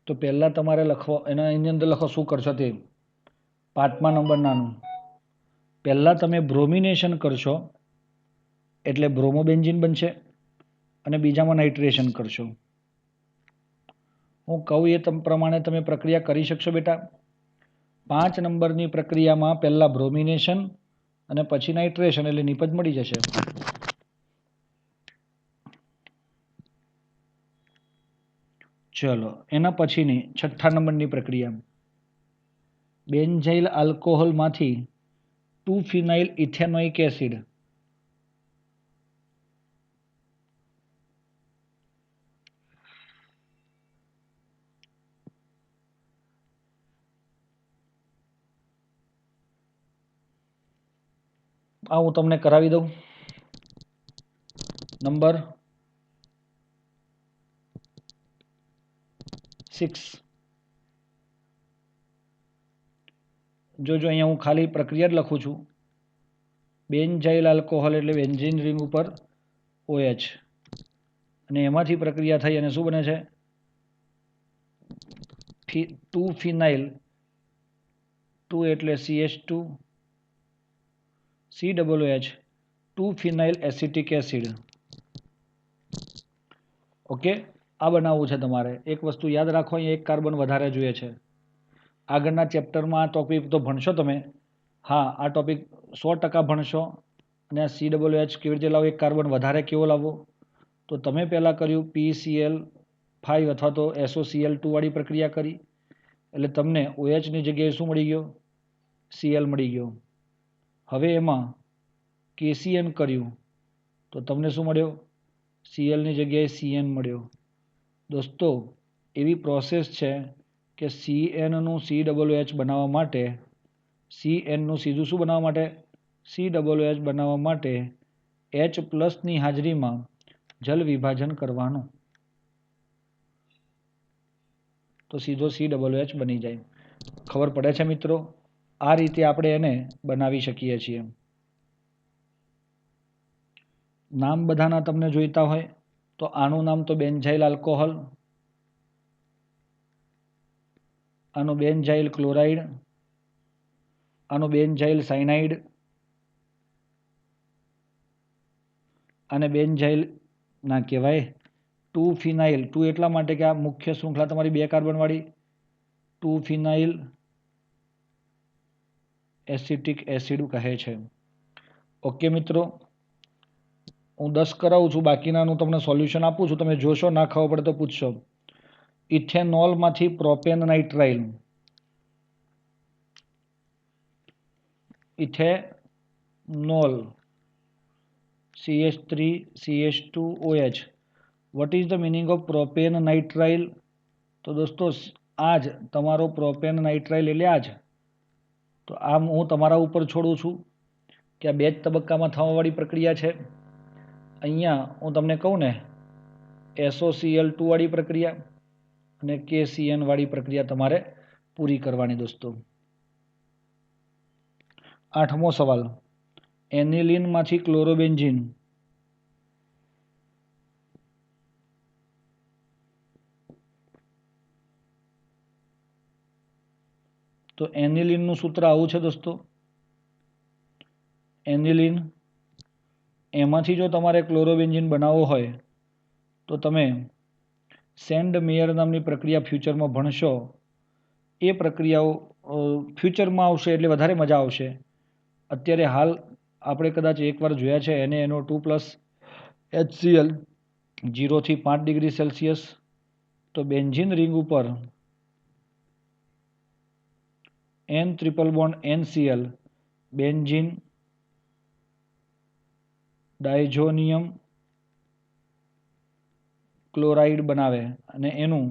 તો પહેલાં તમારે એની અંદર લખો શું કરશો તે. 5મા નંબરનાનું પહેલાં તમે બ્રોમિનેશન કરશો એટલે બ્રોમોબેન્ઝીન બનશે અને બીજામાં નાઇટ્રેશન કરશો. હું કહું એ પ્રમાણે તમે પ્રક્રિયા કરી શકશો બેટા. 5 નંબરની પ્રક્રિયામાં પહેલાં બ્રોમિનેશન અને પછી નાઇટ્રેશન એટલે નિપજ મળી જશે. ચલો એના પછીની 6થા નંબરની પ્રક્રિયા બેન્ઝાઇલ આલ્કોહોલમાંથી 2-ફિનાઇલ ઇથેનોઇક એસિડ. આ હું તમને કરાવી દઉં. નંબર 6. જોજો અહીંયા હું ખાલી પ્રક્રિયા જ લખું છું. બેન્ઝાઇલ આલ્કોહોલ એટલે બેન્ઝીન રિંગ ઉપર OH અને એમાંથી પ્રક્રિયા થઈ અને શું બને છે? 2-ફિનાઇલ 2 એટલે CH2 COOH two phenyl acetic acid. Okay, આ બનાવવું છે તમારે. એક વસ્તુ યાદ રાખો, અહીંયા એક કાર્બન વધારે જોઈએ છે. આગળના ચેપ્ટરમાં આ ટોપિક તો ભણશો તમે. હા, આ ટોપિક 100% ભણશો. અને આ COOH કેવી રીતે લાવવો, એક કાર્બન વધારે કેવો લાવવો? તો તમે પહેલાં કર્યું PCl5 અથવા તો SOCl2 વાળી પ્રક્રિયા કરી એટલે તમને OHની જગ્યાએ શું મળી ગયો? Cl મળી ગયો. હવે એમાં KCN કર્યું તો તમને શું મળ્યો? Clની જગ્યાએ CN મળ્યો. દોસ્તો એવી પ્રોસેસ છે કે CNનું COOH બનાવવા માટે, CNનું સીધું શું બનાવવા માટે? COOH બનાવવા માટે H+ની હાજરીમાં જલ વિભાજન કરવાનું તો સીધો COOH બની જાય. ખબર પડે છે મિત્રો? આ રીતે આપણે એને બનાવી શકીએ છીએ. નામ બધાના તમને જોઈતા હોય તો આનું નામ તો બેન્ઝાઇલ આલ્કોહોલ, આનું બેન્ઝાઇલ ક્લોરાઇડ, આનું બેન્ઝાઇલ સાયનાઇડ, આને બેન્ઝાઇલ ના કહેવાય 2-ફિનાઇલ. 2 એટલા માટે કે આ મુખ્ય શૃંખલા તમારી 2 કાર્બન વાળી 2-ફિનાઇલ એસિટિક એસિડ કહે છે. ઓકે મિત્રો, હું 10 કરાવું છું, બાકીનાનું તમને સોલ્યુશન આપું છું. તમે જોશો, ના ખબર પડે તો પૂછશો. ઇથેનોલમાંથી propane nitrile, ethanol CH3CH2OH. What is the meaning of propane nitrile? તો દોસ્તો આ જ તમારો પ્રોપેન નાઇટ્રાઇલ એટલે આ જ. તો આમ હું તમારા ઉપર છોડું છું કે આ 2 જ તબક્કામાં થવાવાળી પ્રક્રિયા છે. અહીંયા હું તમને કહું ને SOCl2 વાળી પ્રક્રિયા અને KCN વાળી પ્રક્રિયા તમારે પૂરી કરવાની દોસ્તો. 8મો સવાલ, એનિલિનમાંથી ક્લોરોબેન્ઝીન. તો એનિલિનનું સૂત્ર આવું છે દોસ્તો. એનિલિન, એમાંથી જો તમારે ક્લોરોબેન્ઝીન બનાવવો હોય તો તમે સેન્ડ મેયર નામની પ્રક્રિયા ફ્યુચરમાં ભણશો. એ પ્રક્રિયાઓ ફ્યુચરમાં આવશે એટલે વધારે મજા આવશે. અત્યારે હાલ આપણે કદાચ એકવાર જોયા છે NaNO2+ HCl 0 થી 5 ડિગ્રી સેલ્સિયસ. તો બેન્ઝીન રિંગ ઉપર N triple bond NCl benzene diazonium chloride બનાવે અને એનું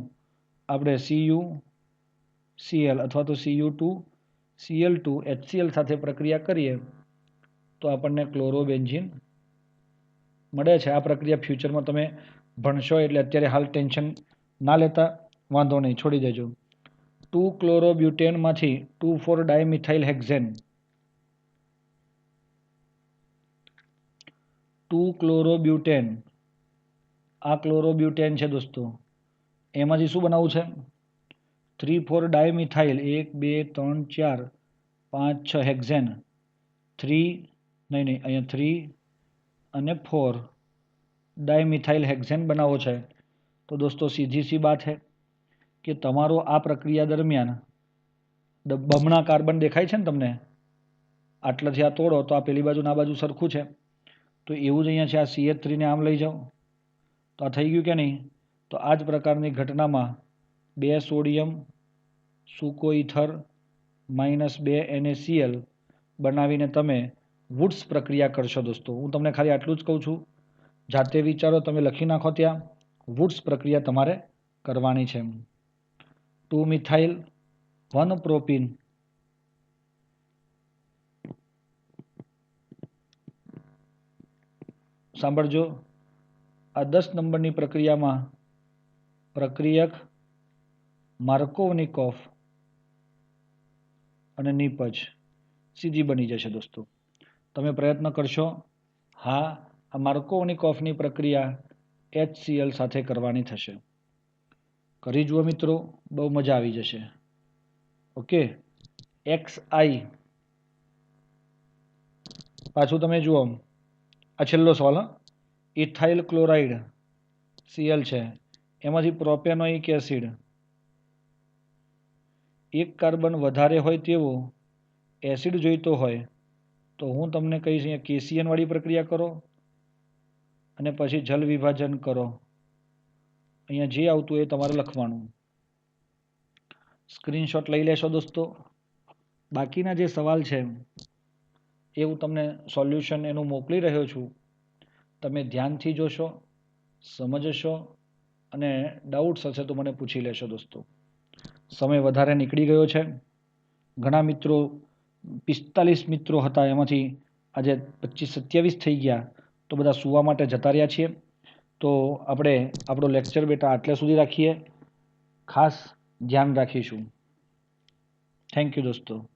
આપણે CuCl અથવા તો Cu2Cl2 HCl સાથે પ્રક્રિયા કરીએ તો આપણને ક્લોરોબેન્ઝીન મળે છે. આ પ્રક્રિયા ફ્યુચરમાં તમે ભણશો એટલે અત્યારે હાલ ટેન્શન ના લેતા, વાંધો નહીં, છોડી દેજો. 2-ક્લોરોબ્યુટેનમાંથી 2,4-ડાયમિથાઇલ હેક્ઝેન. 2-ક્લોરોબ્યુટેન, આ ક્લોરોબ્યુટેન છે દોસ્તો. એમાંથી શું બનાવવું છે? 3,4-ડાયમિથાઇલ, 1 2 3 4 5 6 હેક્ઝેન. 3 અહીંયા 3 અને 4 ડાયમિથાઇલ હેક્ઝેન બનાવવો છે. તો દોસ્તો સીધી સી બાત है કે તમારો આ પ્રક્રિયા દરમિયાન બમણા કાર્બન દેખાય છે ને તમને? આટલાથી આ તોડો તો આ પેલી બાજુ આ બાજુ સરખું છે. તો એવું જ અહીંયા છે. આ CH3 ને આમ લઈ જાઓ તો આ થઈ ગયું કે નહીં? તો આ જ પ્રકારની ઘટનામાં 2 સોડિયમ સૂકો ઇથર -2 NaCl બનાવીને તમે વુડ્સ પ્રક્રિયા કરશો દોસ્તો. હું તમને ખાલી આટલું જ કહું છું, જાતે વિચારો, તમે લખી નાખો. ત્યાં વુડ્સ પ્રક્રિયા તમારે કરવાની છે. 2-મિથાઇલ 1-પ્રોપીન, સાંભળજો, આ 10 નંબરની પ્રક્રિયામાં પ્રક્રિયક માર્કોવનિકોફ અને નિપજ સીધી બની જશે દોસ્તો. તમે પ્રયત્ન કરશો. હા, આ માર્કોવનિકોફની પ્રક્રિયા HCl સાથે કરવાની થશે. કરી જુઓ મિત્રો, બહુ મજા આવી જશે. ઓકે, XI પાછું તમે જુઓ, આ છેલ્લો સવાલ. ઇથાઇલ ક્લોરાઇડ Cl છે, એમાંથી પ્રોપેનોઇક એસિડ, 1 કાર્બન વધારે હોય તેવો એસિડ જોઈતો હોય તો હું તમને કહીશ અહીંયા KCN વાળી પ્રક્રિયા કરો અને પછી જલ વિભાજન કરો. અહીંયા જે આવતું એ તમારે લખવાનું. સ્ક્રીનશોટ લઈ લેશો દોસ્તો. બાકીના જે સવાલ છે એ હું તમને સોલ્યુશન એનું મોકલી રહ્યો છું. તમે ધ્યાનથી જોશો, સમજશો અને ડાઉટ્સ હશે તો મને પૂછી લેશો દોસ્તો. સમય વધારે નીકળી ગયો છે. ઘણા મિત્રો 45 મિત્રો હતા, એમાંથી આજે 25-27 થઈ ગયા, તો બધા સૂવા માટે જતા રહ્યા છીએ. તો આપણે આપણો લેક્ચર બેટા આટલે સુધી રાખીએ. ખાસ ધ્યાન રાખીશું. થેન્ક યુ દોસ્તો.